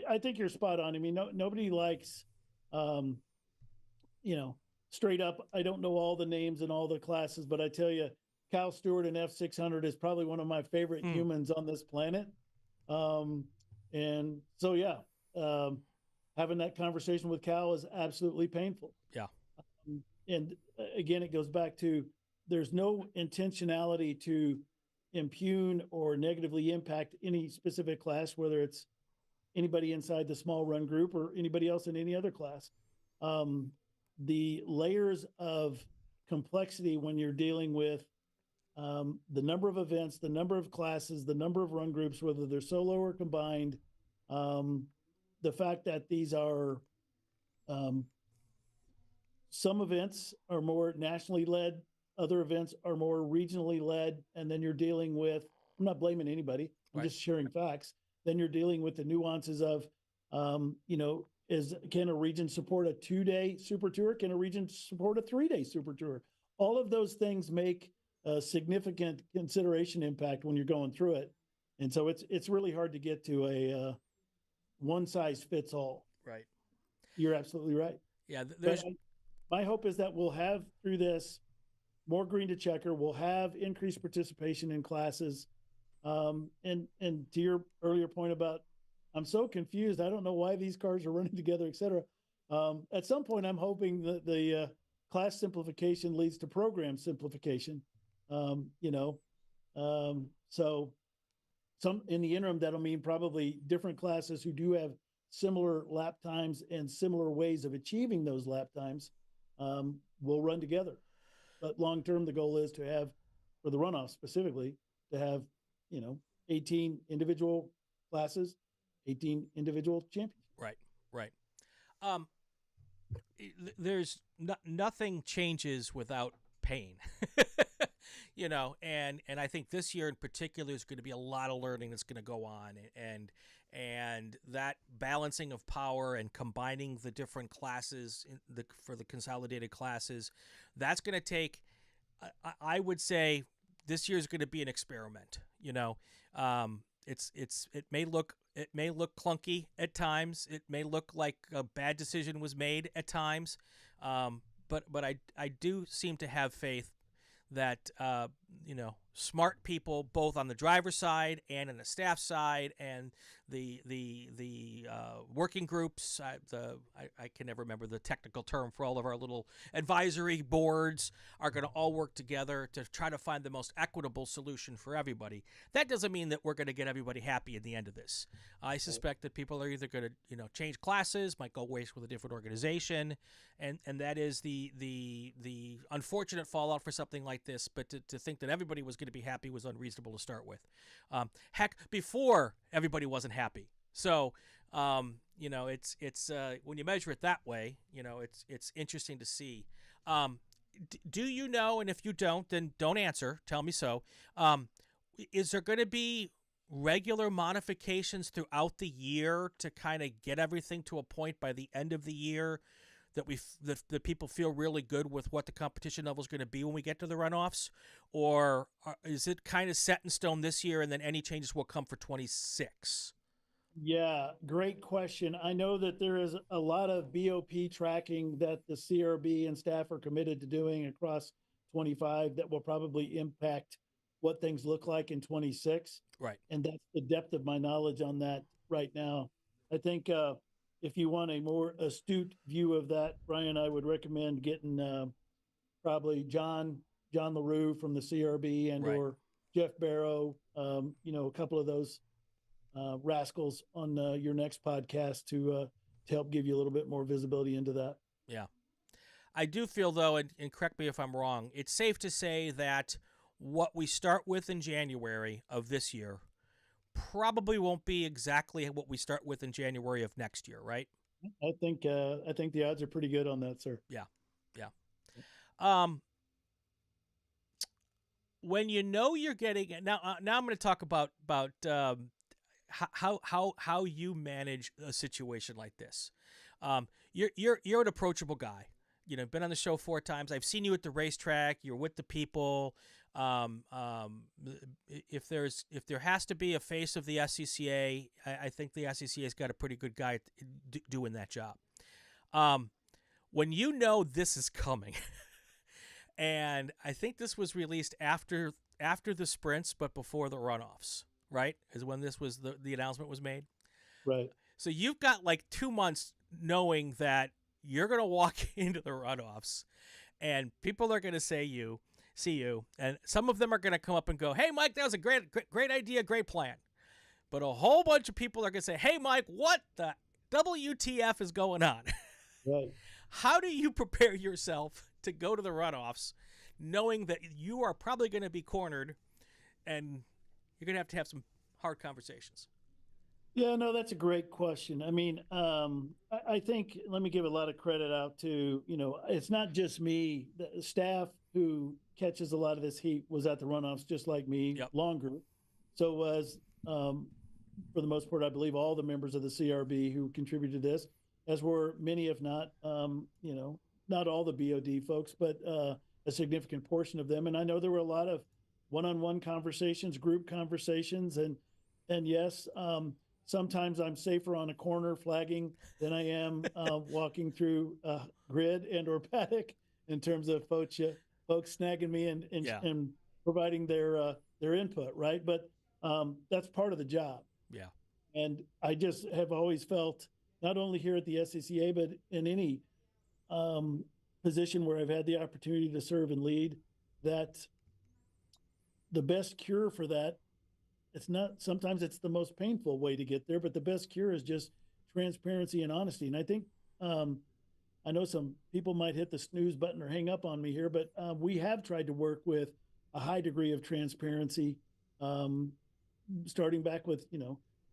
I think you're spot on. I mean, nobody likes, straight up. I don't know all the names and all the classes, but I tell you, Cal Stewart in F600 is probably one of my favorite humans on this planet. And so, yeah, having that conversation with Cal is absolutely painful. Yeah. And again, it goes back to there's no intentionality to impugn or negatively impact any specific class, whether it's anybody inside the small run group or anybody else in any other class. The layers of complexity when you're dealing with the number of events, the number of classes, the number of run groups, whether they're solo or combined, the fact that these are some events are more nationally led, other events are more regionally led, and then you're dealing with, I'm not blaming anybody, I'm Right. just sharing facts. Then you're dealing with the nuances of, can a region support a 2-day super tour? Can a region support a 3-day super tour? All of those things make a significant consideration impact when you're going through it. And so it's really hard to get to a one size fits all. Right. You're absolutely right. Yeah. My hope is that we'll have through this more green to checker. We'll have increased participation in classes. And to your earlier point about, I'm so confused. I don't know why these cars are running together, et cetera. At some point, I'm hoping that the class simplification leads to program simplification. So some in the interim, that'll mean probably different classes who do have similar lap times and similar ways of achieving those lap times will run together. But long-term, the goal is to have, for the runoff specifically, to have, 18 individual classes, 18 individual champions. Right. There's nothing changes without pain, and I think this year in particular is going to be a lot of learning that's going to go on, and that balancing of power and combining the different classes for the consolidated classes, that's going to take, I would say, this year is going to be an experiment. It may look clunky at times. It may look like a bad decision was made at times, but I do seem to have faith that smart people both on the driver's side and on the staff side and the working groups. I can never remember the technical term for all of our little advisory boards are going to all work together to try to find the most equitable solution for everybody. That doesn't mean that we're going to get everybody happy at the end of this. I suspect that people are either going to change classes, might go ways with a different organization, and that is the unfortunate fallout for something like this. But to think that everybody was going to be happy was unreasonable to start with. Heck, before everybody wasn't happy. So, it's when you measure it that way, it's interesting to see. Do you know? And if you don't, then don't answer. Tell me so. Is there going to be regular modifications throughout the year to kind of get everything to a point by the end of the year that people feel really good with what the competition level is going to be when we get to the runoffs? Or is it kind of set in stone this year and then any changes will come for 26? Yeah, great question. I know that there is a lot of BOP tracking that the CRB and staff are committed to doing across 25 that will probably impact what things look like in 26. Right. And that's the depth of my knowledge on that right now. I think if you want a more astute view of that, Brian, I would recommend getting probably John LaRue from the CRB and Right. or Jeff Barrow, a couple of those rascals on your next podcast to help give you a little bit more visibility into that. Yeah. I do feel, though, and correct me if I'm wrong, it's safe to say that what we start with in January of this year probably won't be exactly what we start with in January of next year, right? I think the odds are pretty good on that, sir. Yeah. When you're getting now I'm going to talk about how you manage a situation like this. You're an approachable guy. Been on the show 4 times. I've seen you at the racetrack. You're with the people. If there has to be a face of the SCCA, I think the SCCA has got a pretty good guy doing that job. When this is coming, and I think this was released after the sprints, but before the runoffs, right? Is when this was the announcement was made. Right. So you've got like 2 months knowing that you're going to walk into the runoffs and people are going to see you, and some of them are going to come up and go, "Hey, Mike, that was a great idea, great plan." But a whole bunch of people are going to say, "Hey, Mike, what the WTF is going on?" Right. How do you prepare yourself to go to the runoffs knowing that you are probably going to be cornered and you're going to have some hard conversations? Yeah, no, that's a great question. I mean, I think, let me give a lot of credit out to, it's not just me. The staff who catches a lot of this heat was at the runoffs just like me, Yep. longer. So was, for the most part, I believe all the members of the CRB who contributed to this, as were many, if not, not all the BOD folks, but a significant portion of them. And I know there were a lot of one-on-one conversations, group conversations, and yes, sometimes I'm safer on a corner flagging than I am walking through a grid and or paddock in terms of folks snagging me and providing their input, right? But that's part of the job. Yeah. And I just have always felt, not only here at the SCCA, but in any position where I've had the opportunity to serve and lead, that the best cure for that, sometimes it's the most painful way to get there, but the best cure is just transparency and honesty. And I think, I know some people might hit the snooze button or hang up on me here, but we have tried to work with a high degree of transparency, starting back with,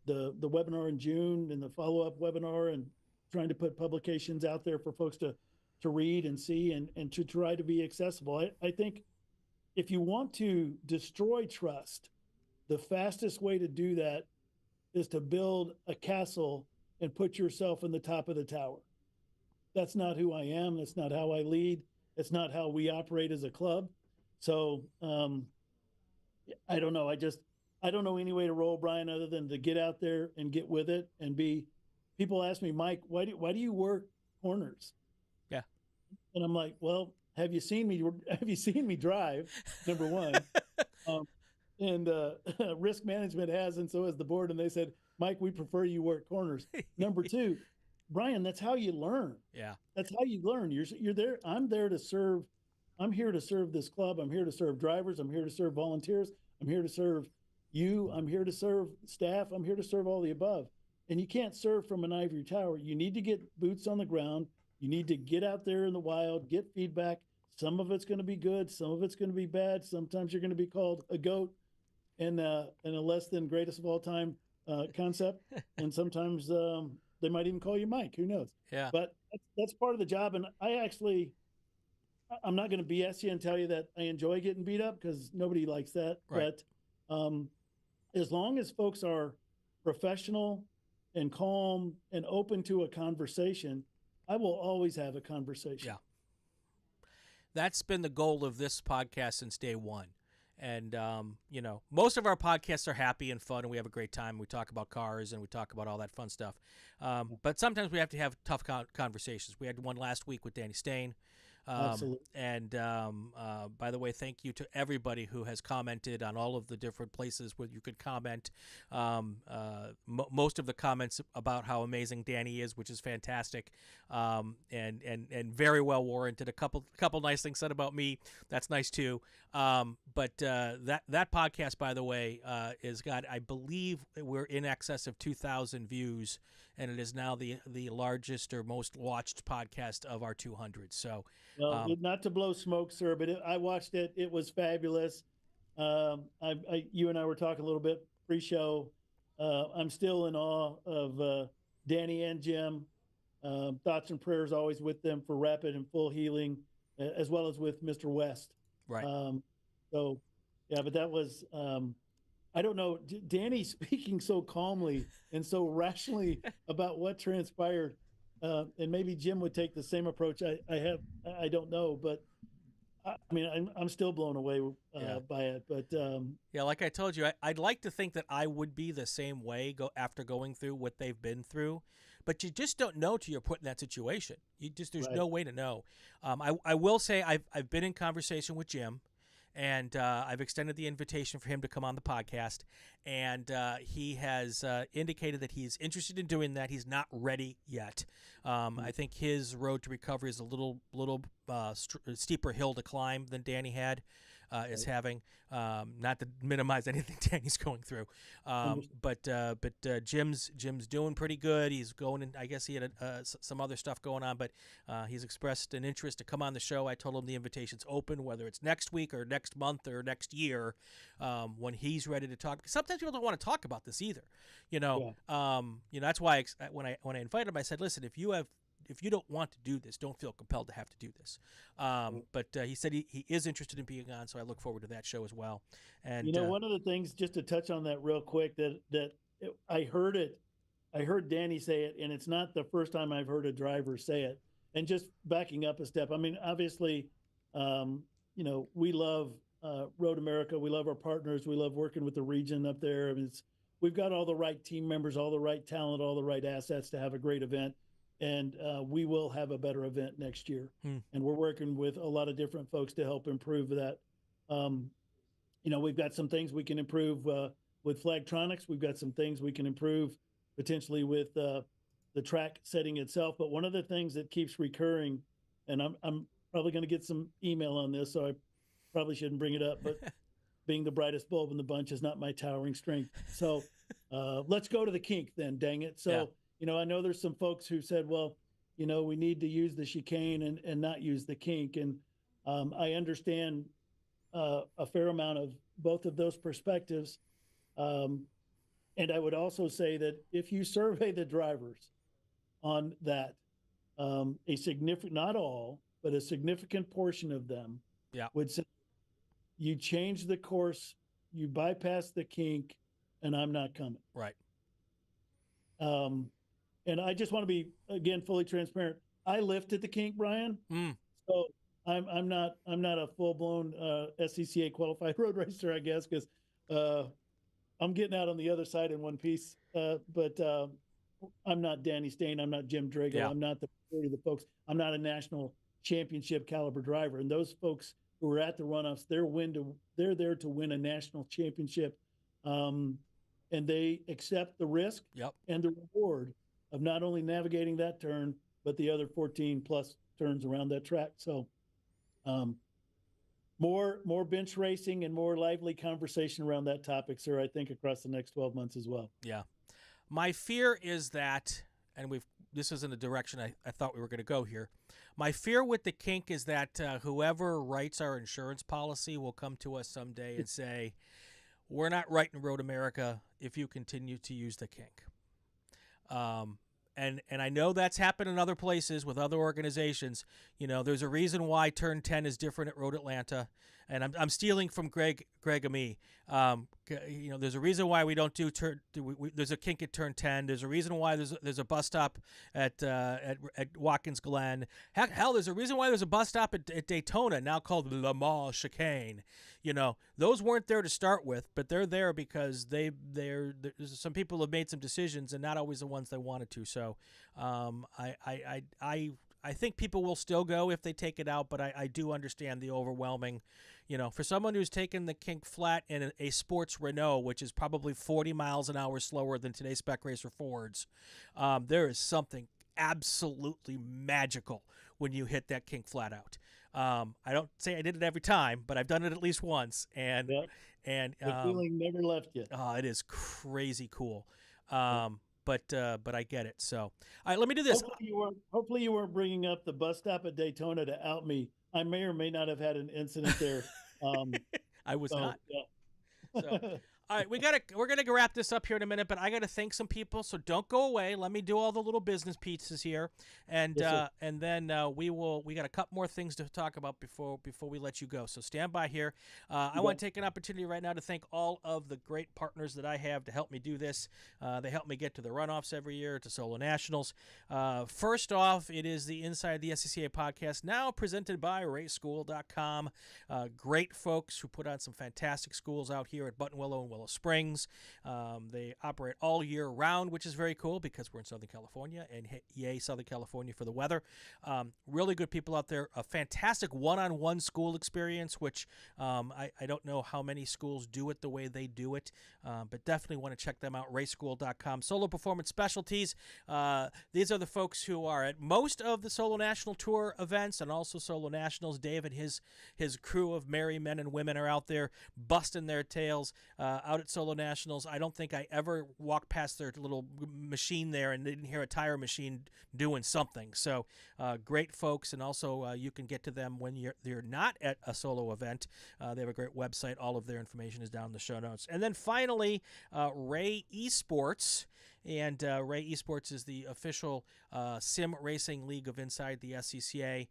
the webinar in June and the follow-up webinar, and trying to put publications out there for folks to read and see and to try to be accessible. I think if you want to destroy trust, the fastest way to do that is to build a castle and put yourself in the top of the tower. That's not who I am. That's not how I lead. It's not how we operate as a club. So I don't know. I don't know any way to roll, Brian, other than to get out there and get with it and be. People ask me, "Mike, why do you work corners?" Yeah. And I'm like, "Well, have you seen me drive? Number one." And risk management has, and so has the board. And they said, "Mike, we prefer you work corners." Number two, Brian, that's how you learn. Yeah. That's how you learn. You're there. I'm there to serve. I'm here to serve this club. I'm here to serve drivers. I'm here to serve volunteers. I'm here to serve you. I'm here to serve staff. I'm here to serve all the above. And you can't serve from an ivory tower. You need to get boots on the ground. You need to get out there in the wild, get feedback. Some of it's going to be good. Some of it's going to be bad. Sometimes you're going to be called a goat and a less than greatest of all time concept. And sometimes they might even call you Mike. Who knows? Yeah. But that's part of the job. And I'm not going to BS you and tell you that I enjoy getting beat up, because nobody likes that. Right. But as long as folks are professional and calm and open to a conversation, I will always have a conversation. Yeah. That's been the goal of this podcast since day one. And, most of our podcasts are happy and fun, and we have a great time. We talk about cars and we talk about all that fun stuff. But sometimes we have to have tough conversations. We had one last week with Danny Stain. Absolutely. And by the way, thank you to everybody who has commented on all of the different places where you could comment. Most of the comments about how amazing Danny is, which is fantastic, and very well warranted. A couple nice things said about me. That's nice too. But that podcast, by the way, is got, I believe we're in excess of 2,000 views, and it is now the largest or most watched podcast of our 200. So. Well, not to blow smoke, sir, but I watched it. It was fabulous. You and I were talking a little bit pre-show. I'm still in awe of Danny and Jim. Thoughts and prayers always with them for rapid and full healing, as well as with Mr. West. Right. So, yeah, but that was, I don't know, Danny speaking so calmly and so rationally about what transpired. And maybe Jim would take the same approach. I don't know, but I mean, I'm still blown away by it. But yeah, like I told you, I'd like to think that I would be the same way after going through what they've been through, but you just don't know till you're put in that situation. There's right. no way to know. I will say I've been in conversation with Jim, and I've extended the invitation for him to come on the podcast, and he has indicated that he's interested in doing that. He's not ready yet. I think his road to recovery is a little steeper hill to climb than Danny had. Is having, not to minimize anything Danny's going through, but Jim's doing pretty good. He's going in. I guess he had some other stuff going on, but he's expressed an interest to come on the show. I told him the invitation's open, whether it's next week or next month or next year, when he's ready to talk. Because sometimes people don't want to talk about this either, That's why when I invited him, I said, listen, if you don't want to do this, don't feel compelled to have to do this. But he said he is interested in being on, so I look forward to that show as well. And one of the things, just to touch on that real quick, I heard Danny say it, and it's not the first time I've heard a driver say it. And just backing up a step, I mean, obviously, we love Road America. We love our partners. We love working with the region up there. I mean, we've got all the right team members, all the right talent, all the right assets to have a great event. And we will have a better event next year. And we're working with a lot of different folks to help improve that. We've got some things we can improve with Flagtronics. We've got some things we can improve potentially with the track setting itself. But one of the things that keeps recurring, and I'm probably going to get some email on this, so I probably shouldn't bring it up, but being the brightest bulb in the bunch is not my towering strength. So let's go to the kink then, dang it. So. Yeah. I know there's some folks who said, well, we need to use the chicane and not use the kink. And I understand a fair amount of both of those perspectives. And I would also say that if you survey the drivers on that, a significant, not all, but a significant portion of them would say, you change the course, you bypass the kink, and I'm not coming. Right. And I just want to be, again, fully transparent. I lifted the kink, Brian. So I'm not a full-blown SCCA qualified road racer, I guess, because I'm getting out on the other side in one piece. But I'm not Danny Stain. I'm not Jim Drago. Yeah. I'm not the majority of the folks. I'm not a national championship caliber driver. And those folks who are at the runoffs, they're there to win a national championship. And they accept the risk and the reward of not only navigating that turn, but the other 14 plus turns around that track. So more bench racing and more lively conversation around that topic, sir, I think across the next 12 months as well. Yeah. My fear is that, and this isn't the direction I thought we were going to go here. My fear with the kink is that whoever writes our insurance policy will come to us someday and say, we're not writing Road America if you continue to use the kink. And I know that's happened in other places with other organizations. There's a reason why Turn 10 is different at Road Atlanta, and I'm stealing from Greg Amy. There's a reason why we don't do there's a kink at Turn 10. There's a reason why there's a bus stop at Watkins Glen. Hell, there's a reason why there's a bus stop at Daytona now called Le Mans Chicane. Those weren't there to start with, but they're there because there's some people have made some decisions and not always the ones they wanted to. So I think people will still go if they take it out, but I do understand the overwhelming, for someone who's taken the kink flat in a sports Renault, which is probably 40 miles an hour slower than today's Spec Racer Fords, there is something absolutely magical when you hit that kink flat out. I don't say I did it every time, but I've done it at least once, and the feeling never left you. Oh, it is crazy cool. But I get it. So, all right, let me do this. Hopefully you weren't bringing up the bus stop at Daytona to out me. I may or may not have had an incident there. I was not. Yeah. So, all right, we're gonna wrap this up here in a minute, but I gotta thank some people, so don't go away. Let me do all the little business pieces here, and then we got a couple more things to talk about before we let you go. So stand by here. I want to take an opportunity right now to thank all of the great partners that I have to help me do this. They help me get to the runoffs every year, to Solo Nationals. First off, it is the Inside the SCCA podcast, now presented by RaceSchool.com. Great folks who put on some fantastic schools out here at Buttonwillow and Willow Springs. They operate all year round, which is very cool because we're in Southern California, and yay, Southern California for the weather. Really good people out there. A fantastic one-on-one school experience, which I don't know how many schools do it the way they do it, but definitely want to check them out, raceschool.com. Solo Performance Specialties. These are the folks who are at most of the Solo National Tour events and also Solo Nationals. Dave and his crew of merry men and women are out there busting their tails out at Solo Nationals. I don't think I ever walked past their little machine there and didn't hear a tire machine doing something. So great folks, and also you can get to them when you're not at a solo event. They have a great website. All of their information is down in the show notes. And then finally, Ray Esports. And Ray Esports is the official sim racing league of Inside the SCCA.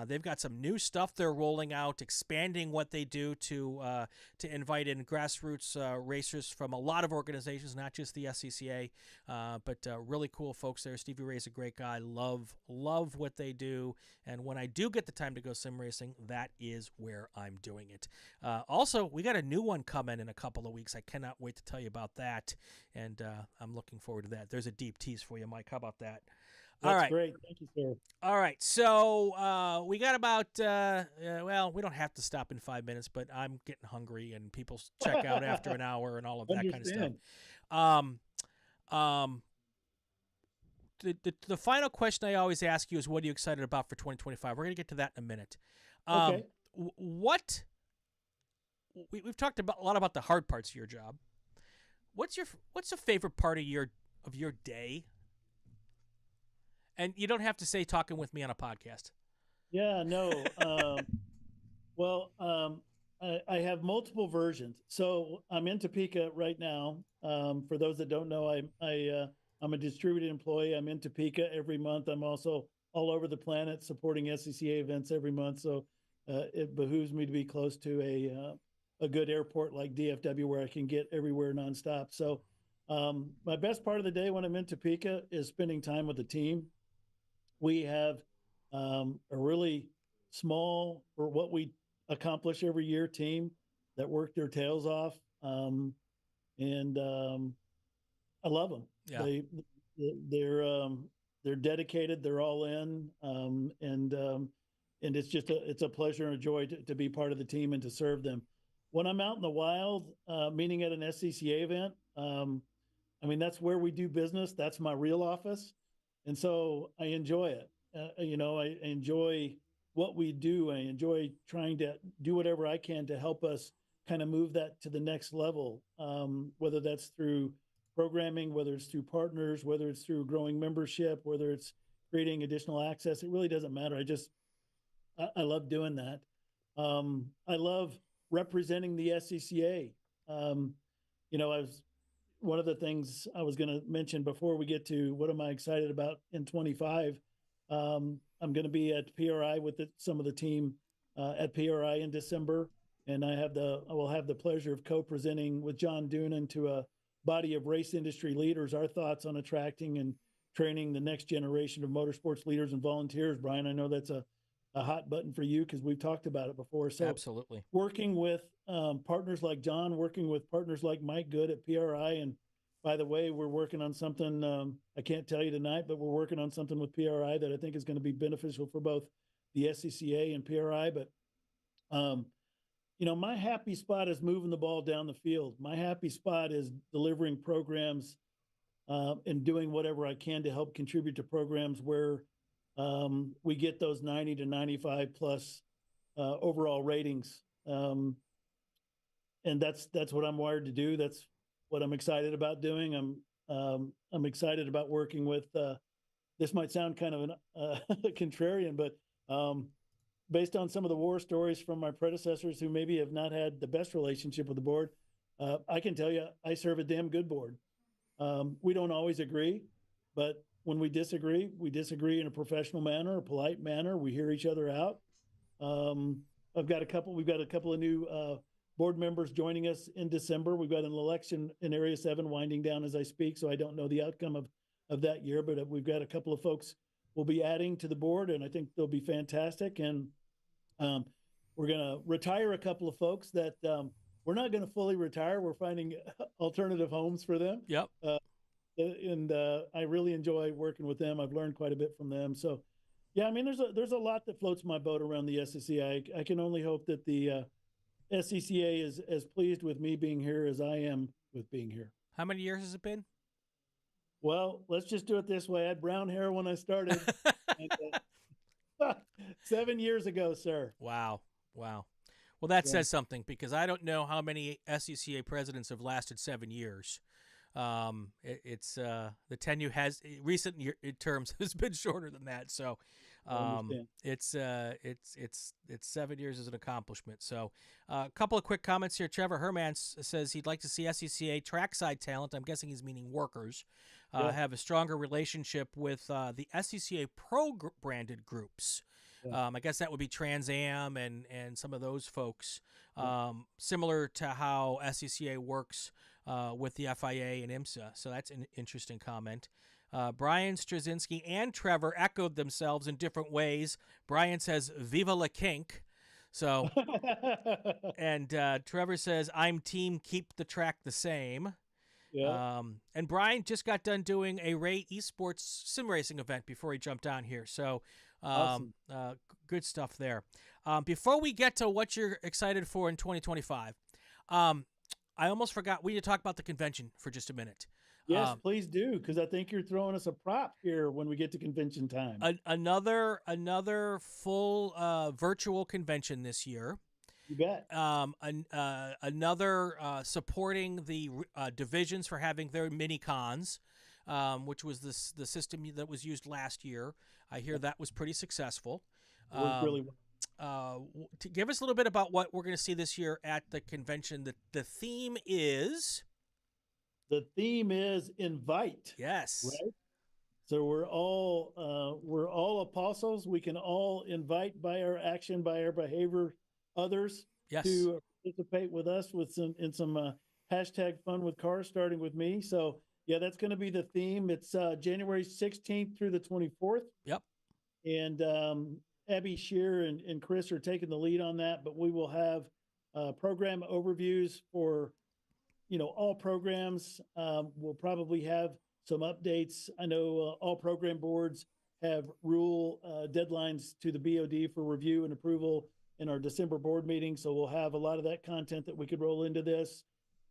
They've got some new stuff they're rolling out, expanding what they do to invite in grassroots racers from a lot of organizations, not just the SCCA, but really cool folks there. Stevie Ray's a great guy. Love what they do. And when I do get the time to go sim racing, that is where I'm doing it. Also, we got a new one coming in a couple of weeks. I cannot wait to tell you about that. And I'm looking forward to that. There's a deep tease for you, Mike. How about that? That's all right. Great. Thank you, sir. All right. So we got about, well, we don't have to stop in 5 minutes, but I'm getting hungry and people check out after an hour and all of that kind of stuff. The final question I always ask you is, what are you excited about for 2025? We're going to get to that in a minute. Okay. We've talked a lot about the hard parts of your job. What's the favorite part of your day? And you don't have to say talking with me on a podcast. Yeah, no. I have multiple versions. So I'm in Topeka right now. For those that don't know, I'm a distributed employee. I'm in Topeka every month. I'm also all over the planet supporting SCCA events every month. So it behooves me to be close to a good airport like DFW where I can get everywhere nonstop. So my best part of the day when I'm in Topeka is spending time with the team. We have a really small, for what we accomplish every year, team that work their tails off. And I love them. Yeah. They're dedicated. They're all in. And it's just it's a pleasure and a joy to be part of the team and to serve them. When I'm out in the wild, meeting at an SCCA event, that's where we do business. That's my real office. And so I enjoy it. I enjoy what we do. I enjoy trying to do whatever I can to help us kind of move that to the next level, whether that's through programming, whether it's through partners, whether it's through growing membership, whether it's creating additional access. It really doesn't matter. I love doing that. I love representing the SCCA. One of the things I was going to mention before we get to what am I excited about in 25, I'm going to be at PRI with some of the team at PRI in December, and I will have the pleasure of co-presenting with John Doonan to a body of race industry leaders our thoughts on attracting and training the next generation of motorsports leaders and volunteers. Brian, I know that's a hot button for you because we've talked about it before. So absolutely, working with partners like John, working with partners like Mike Good at PRI, and by the way, we're working on something I can't tell you tonight, but we're working on something with PRI that I think is going to be beneficial for both the SCCA and PRI. But my happy spot is moving the ball down the field. My happy spot is delivering programs and doing whatever I can to help contribute to programs where we get those 90 to 95 plus overall ratings. And that's what I'm wired to do. That's what I'm excited about doing. I'm excited about working with, this might sound kind of a contrarian, but based on some of the war stories from my predecessors who maybe have not had the best relationship with the board, I can tell you, I serve a damn good board. We don't always agree, but when we disagree in a professional manner, a polite manner. We hear each other out. We've got a couple of new board members joining us in December. We've got an election in Area 7 winding down as I speak, so I don't know the outcome of that year, but we've got a couple of folks we'll be adding to the board, and I think they'll be fantastic. And we're going to retire a couple of folks that we're not going to fully retire. We're finding alternative homes for them. Yep. And I really enjoy working with them. I've learned quite a bit from them. So, yeah, I mean, there's a lot that floats my boat around the SCCA. I can only hope that the SCCA is as pleased with me being here as I am with being here. How many years has it been? Well, let's just do it this way. I had brown hair when I started. 7 years ago, sir. Wow. Well, that says something, because I don't know how many SCCA presidents have lasted 7 years. It's the tenure has recent terms has been shorter than that. So, it's 7 years as an accomplishment. So, a couple of quick comments here. Trevor Herman says he'd like to see SCCA trackside talent, I'm guessing he's meaning workers, have a stronger relationship with the SCCA branded groups. Yeah. I guess that would be Trans Am and some of those folks, similar to how SCCA works with the FIA and IMSA. So that's an interesting comment. Brian Straczynski and Trevor echoed themselves in different ways. Brian says, "Viva la kink." So, and Trevor says, "I'm team keep the track the same." Yeah. And Brian just got done doing a Ray Esports sim racing event before he jumped on here. So, Awesome. Good stuff there. Before we get to what you're excited for in 2025, I almost forgot. We need to talk about the convention for just a minute. Yes, please do, because I think you're throwing us a prop here when we get to convention time. Another full virtual convention this year. You bet. Another supporting the divisions for having their mini cons, which was the system that was used last year. I hear that was pretty successful. Really well. To give us a little bit about what we're going to see this year at the convention, the theme is... The theme is invite. Yes. Right? So we're all apostles. We can all invite by our action, by our behavior, others to participate with us in some hashtag fun with cars, starting with me. So yeah, that's going to be the theme. It's January 16th through the 24th. Yep. And Abby Shear and Chris are taking the lead on that, but we will have program overviews for, all programs. We'll probably have some updates. I know all program boards have rule deadlines to the BOD for review and approval in our December board meeting. So we'll have a lot of that content that we could roll into this.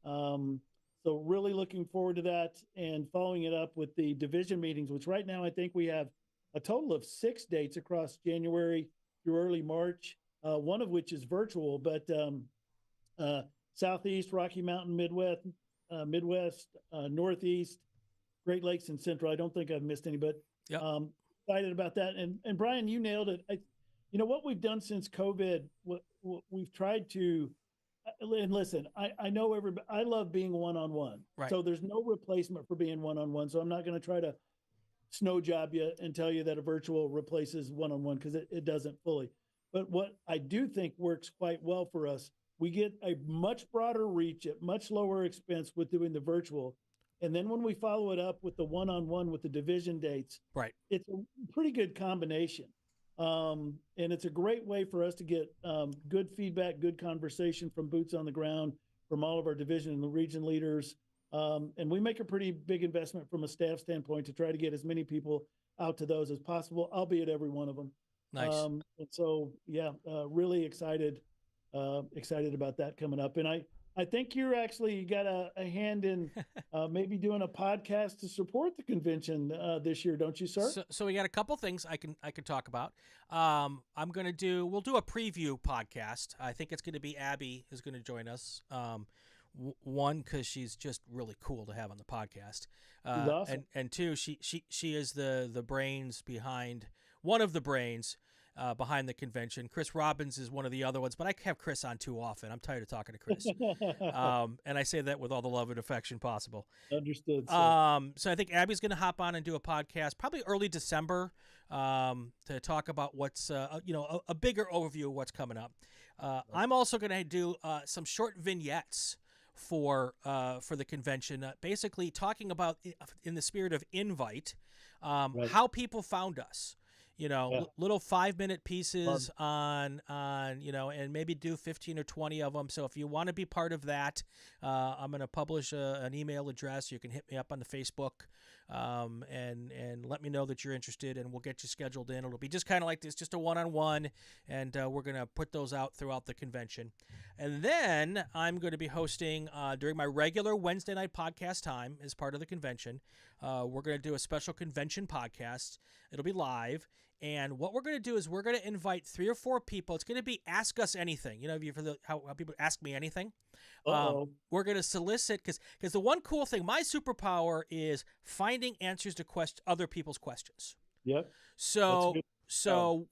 So really looking forward to that, and following it up with the division meetings, which right now I think we have a total of 6 dates across January through early March, one of which is virtual, but Southeast, Rocky Mountain, Midwest, Northeast, Great Lakes, and Central. I don't think I've missed any, but excited about that. And Brian, you nailed it. What we've done since COVID, what we've tried to, and listen, I know everybody, I love being one-on-one. Right. So there's no replacement for being one-on-one. So I'm not going to try to snow job you and tell you that a virtual replaces one-on-one, because it doesn't fully. But what I do think works quite well for us, we get a much broader reach at much lower expense with doing the virtual. And then when we follow it up with the one-on-one with the division dates, right, it's a pretty good combination. And it's a great way for us to get good feedback, good conversation from boots on the ground, from all of our division and the region leaders. And we make a pretty big investment from a staff standpoint to try to get as many people out to those as possible, albeit every one of them. Nice. And so, really excited about that coming up. And I think you're actually got a hand in maybe doing a podcast to support the convention this year, don't you, sir? So we got a couple things I can talk about. We'll do a preview podcast. I think it's going to be Abby is going to join us. One, because she's just really cool to have on the podcast. Awesome. And two, she is the brains behind, one of the brains behind the convention. Chris Robbins is one of the other ones, but I have Chris on too often. I'm tired of talking to Chris. And I say that with all the love and affection possible. Understood. So I think Abby's going to hop on and do a podcast probably early December to talk about what's, a bigger overview of what's coming up. I'm also going to do some short vignettes for the convention, basically talking about, in the spirit of invite, how people found us. little 5-minute pieces on and maybe do 15 or 20 of them. So if you want to be part of that, I'm going to publish an email address. You can hit me up on the Facebook and let me know that you're interested, and we'll get you scheduled in. It'll be just kind of like this, just a one-on-one, and we're going to put those out throughout the convention. And then I'm going to be hosting during my regular Wednesday night podcast time as part of the convention. We're going to do a special convention podcast. It'll be live. And what we're going to do is we're going to invite 3 or 4 people. It's going to be Ask Us Anything. How people ask me anything. We're going to solicit, because the one cool thing, my superpower is finding answers to other people's questions. Yep. So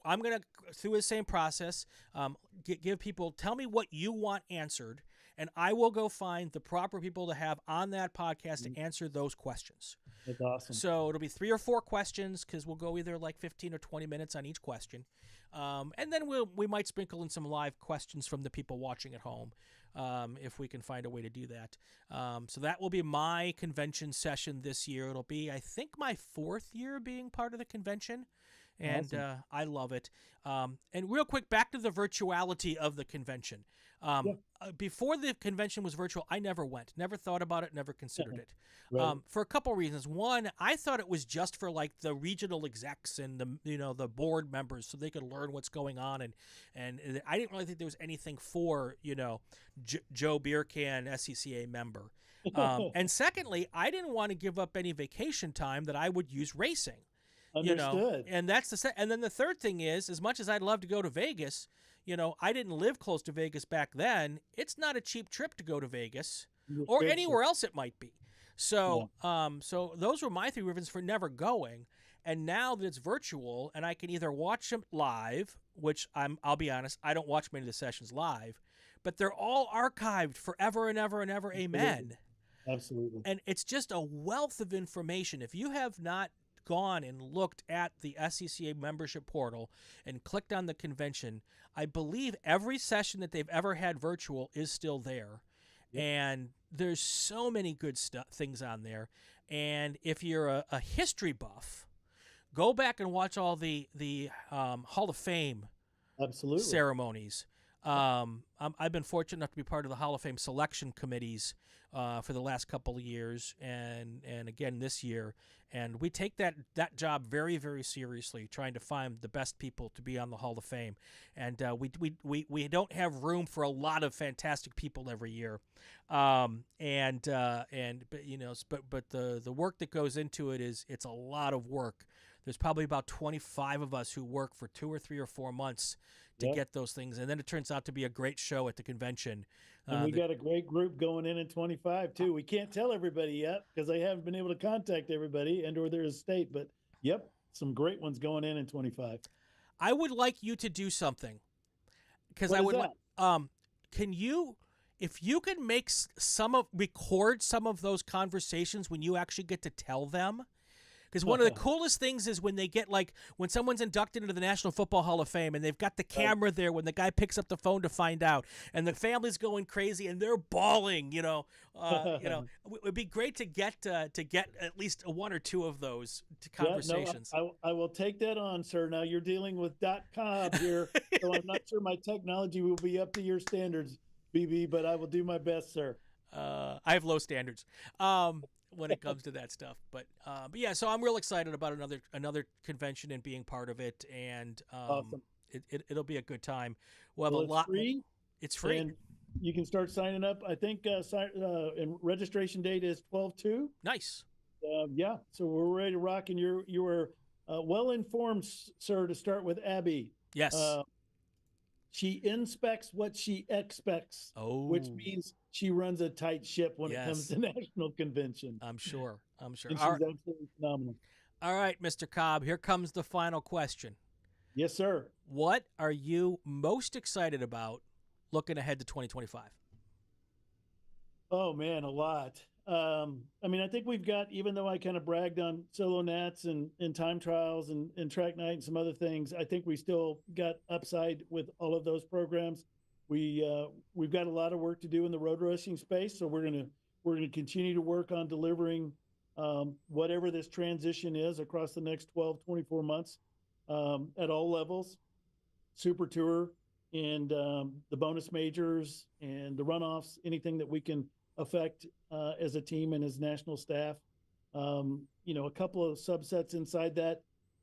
I'm going to, through the same process, give people, tell me what you want answered, and I will go find the proper people to have on that podcast to answer those questions. That's awesome. So it'll be 3 or 4 questions, because we'll go either like 15 or 20 minutes on each question. And then we might sprinkle in some live questions from the people watching at home, if we can find a way to do that. So that will be my convention session this year. It'll be, I think, my 4th year being part of the convention. And awesome. I love it. And real quick, back to the virtuality of the convention. Before the convention was virtual, I never went, never thought about it, never considered it. Right. For a couple reasons. One, I thought it was just for like the regional execs and the board members, so they could learn what's going on, and I didn't really think there was anything for Joe Beercan, SCCA member. And secondly, I didn't want to give up any vacation time that I would use racing. Understood. And that's and then the third thing is, as much as I'd love to go to Vegas, I didn't live close to Vegas back then. It's not a cheap trip to go to Vegas or anywhere else it might be. So, so those were my 3 reasons for never going. And now that it's virtual and I can either watch them live, which I'll be honest, I don't watch many of the sessions live, but they're all archived forever and ever and ever. Amen. Absolutely. And it's just a wealth of information. If you have not gone and looked at the SCCA membership portal and clicked on the convention, I believe every session that they've ever had virtual is still there. Yep. And there's so many good things on there. And if you're a history buff, go back and watch all the Hall of Fame absolutely ceremonies. I've been fortunate enough to be part of the Hall of Fame selection committees for the last couple of years, and again this year. And we take that job very, very seriously, trying to find the best people to be on the Hall of Fame. And we don't have room for a lot of fantastic people every year. But the work that goes into it it's a lot of work. There's probably about 25 of us who work for 2 or 3 or 4 months to get those things, and then it turns out to be a great show at the convention. And we got a great group going in 25 too. We can't tell everybody yet because I haven't been able to contact everybody or their estate, but some great ones going in 25. I would like you to do something, because can you, if you can make record some of those conversations when you actually get to tell them. Because one of the coolest things is when they get, when someone's inducted into the National Football Hall of Fame and they've got the camera there when the guy picks up the phone to find out, and the family's going crazy and they're bawling. It would be great to get at least 1 or 2 of those conversations. I will take that on, sir. Now you're dealing with .cobb here, so I'm not sure my technology will be up to your standards, BB, but I will do my best, sir. I have low standards. When it comes to that stuff, but yeah, so I'm real excited about another convention and being part of it, and awesome. It'll be a good time. We'll have a lot. Free. It's free, and you can start signing up. I think and registration date is 12/2. Nice. So we're ready to rock, and you were well informed, sir. To start with, Abby. Yes. She inspects what she expects, which means she runs a tight ship when it comes to national convention. I'm sure. And she's absolutely phenomenal. All right, Mr. Cobb, here comes the final question. Yes, sir. What are you most excited about looking ahead to 2025? Oh, man, a lot. I think we've got, even though I kind of bragged on solo nats and time trials and track night and some other things, I think we still got upside with all of those programs. We've got a lot of work to do in the road racing space, so we're gonna continue to work on delivering whatever this transition is across the next 12, 24 months. at all levels, Super Tour and the bonus majors and the runoffs, anything that we can affect as a team and as national staff. A couple of subsets inside that.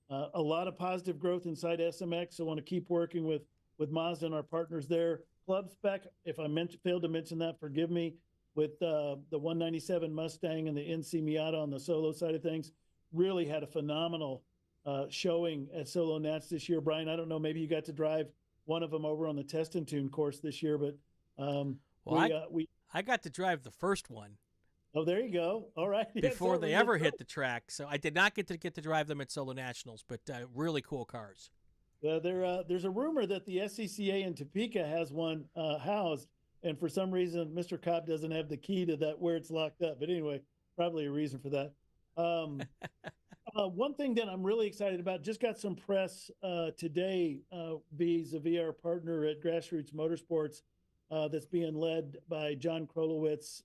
A lot of positive growth inside SMX. So I want to keep working with Mazda and our partners there. Club spec, if I failed to mention that, forgive me, with the 197 Mustang and the NC Miata on the solo side of things, really had a phenomenal showing at Solo Nats this year. Brian, I don't know, maybe you got to drive one of them over on the Test and Tune course this year, but I got to drive the first one. Oh, there you go. All right. Before they ever hit the track. So I did not get to drive them at Solo Nationals, but really cool cars. There's a rumor that the SCCA in Topeka has one housed, and for some reason, Mr. Cobb doesn't have the key to that where it's locked up. But anyway, probably a reason for that. One thing that I'm really excited about, just got some press today vis-a-vis our partner at Grassroots Motorsports that's being led by John Krolowitz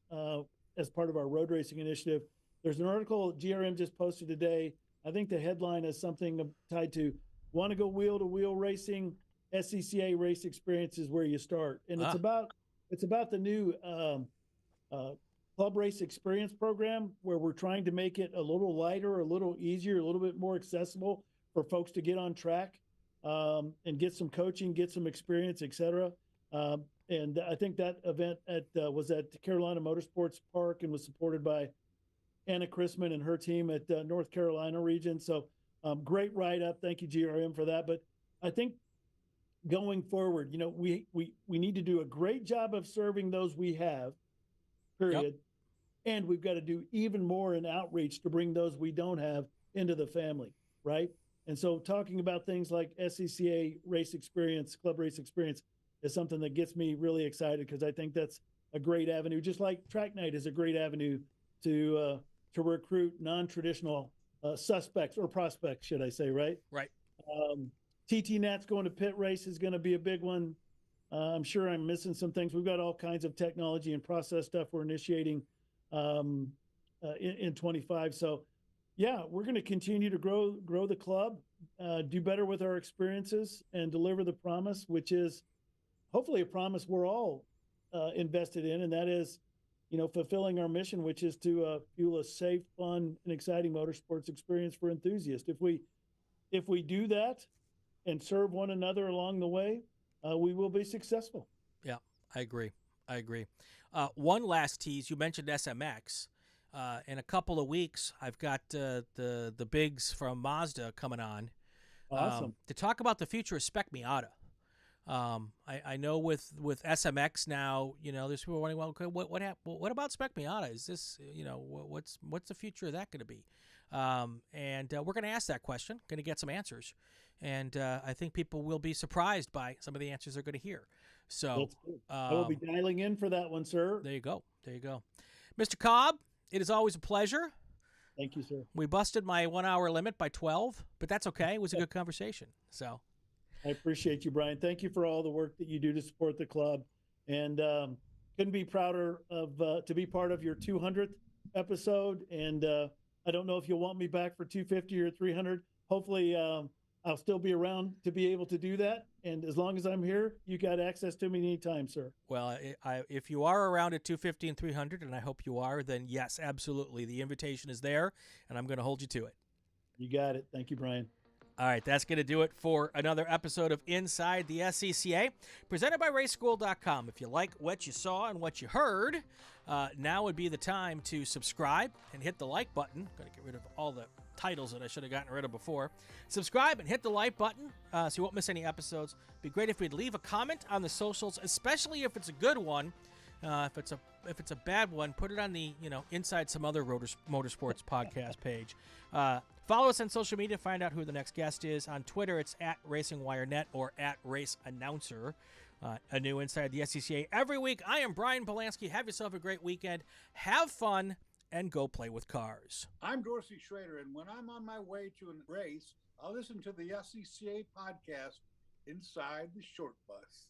as part of our road racing initiative. There's an article GRM just posted today. I think the headline is something tied to "Want to go wheel to wheel racing? SCCA race experience is where you start." And it's about the new club race experience program, where we're trying to make it a little lighter, a little easier, a little bit more accessible for folks to get on track and get some coaching, get some experience, etc. And I think that event was at Carolina Motorsports Park and was supported by Anna Chrisman and her team at North Carolina region. So great write-up. Thank you, GRM, for that. But I think going forward, we need to do a great job of serving those we have, period. Yep. And we've got to do even more in outreach to bring those we don't have into the family, right? And so talking about things like SCCA race experience, club race experience, is something that gets me really excited, because I think that's a great avenue, just like Track Night is a great avenue to recruit non-traditional suspects or prospects, should I say, right? Right. TT Nats going to pit race is going to be a big one. I'm sure I'm missing some things. We've got all kinds of technology and process stuff we're initiating in 25. So yeah, we're going to continue to grow the club, do better with our experiences, and deliver the promise, which is hopefully a promise we're all invested in, and that is, fulfilling our mission, which is to fuel a safe, fun, and exciting motorsports experience for enthusiasts. If we do that and serve one another along the way, we will be successful. Yeah, I agree. One last tease. You mentioned SMX. In a couple of weeks, I've got the bigs from Mazda coming on. Awesome. To talk about the future of Spec Miata. I know with SMX now, there's people wondering, well, okay, what about Spec Miata? Is this, what's the future of that going to be? And we're going to ask that question, going to get some answers. And I think people will be surprised by some of the answers they're going to hear. So I will be dialing in for that one, sir. There you go. Mr. Cobb, it is always a pleasure. Thank you, sir. We busted my 1 hour limit by 12, but that's okay. It was a good conversation. So I appreciate you, Brian. Thank you for all the work that you do to support the club, and couldn't be prouder of to be part of your 200th episode. And I don't know if you'll want me back for 250 or 300. Hopefully, I'll still be around to be able to do that. And as long as I'm here, you got access to me anytime, sir. Well, if you are around at 250 and 300, and I hope you are, then yes, absolutely. The invitation is there, and I'm going to hold you to it. You got it. Thank you, Brian. All right, that's going to do it for another episode of Inside the SCCA, presented by RaceSchool.com. If you like what you saw and what you heard, now would be the time to subscribe and hit the like button. Got to get rid of all the titles that I should have gotten rid of before. Subscribe and hit the like button so you won't miss any episodes. It'd be great if you'd leave a comment on the socials, especially if it's a good one. If it's a bad one, put it on the Inside Some Other Motorsports podcast page. Follow us on social media. Find out who the next guest is. On Twitter, it's at RacingWireNet or at RaceAnnouncer. A new Inside the SCCA every week. I am Brian Bielanski. Have yourself a great weekend. Have fun and go play with cars. I'm Dorsey Schrader, and when I'm on my way to a race, I'll listen to the SCCA podcast, Inside the Short Bus.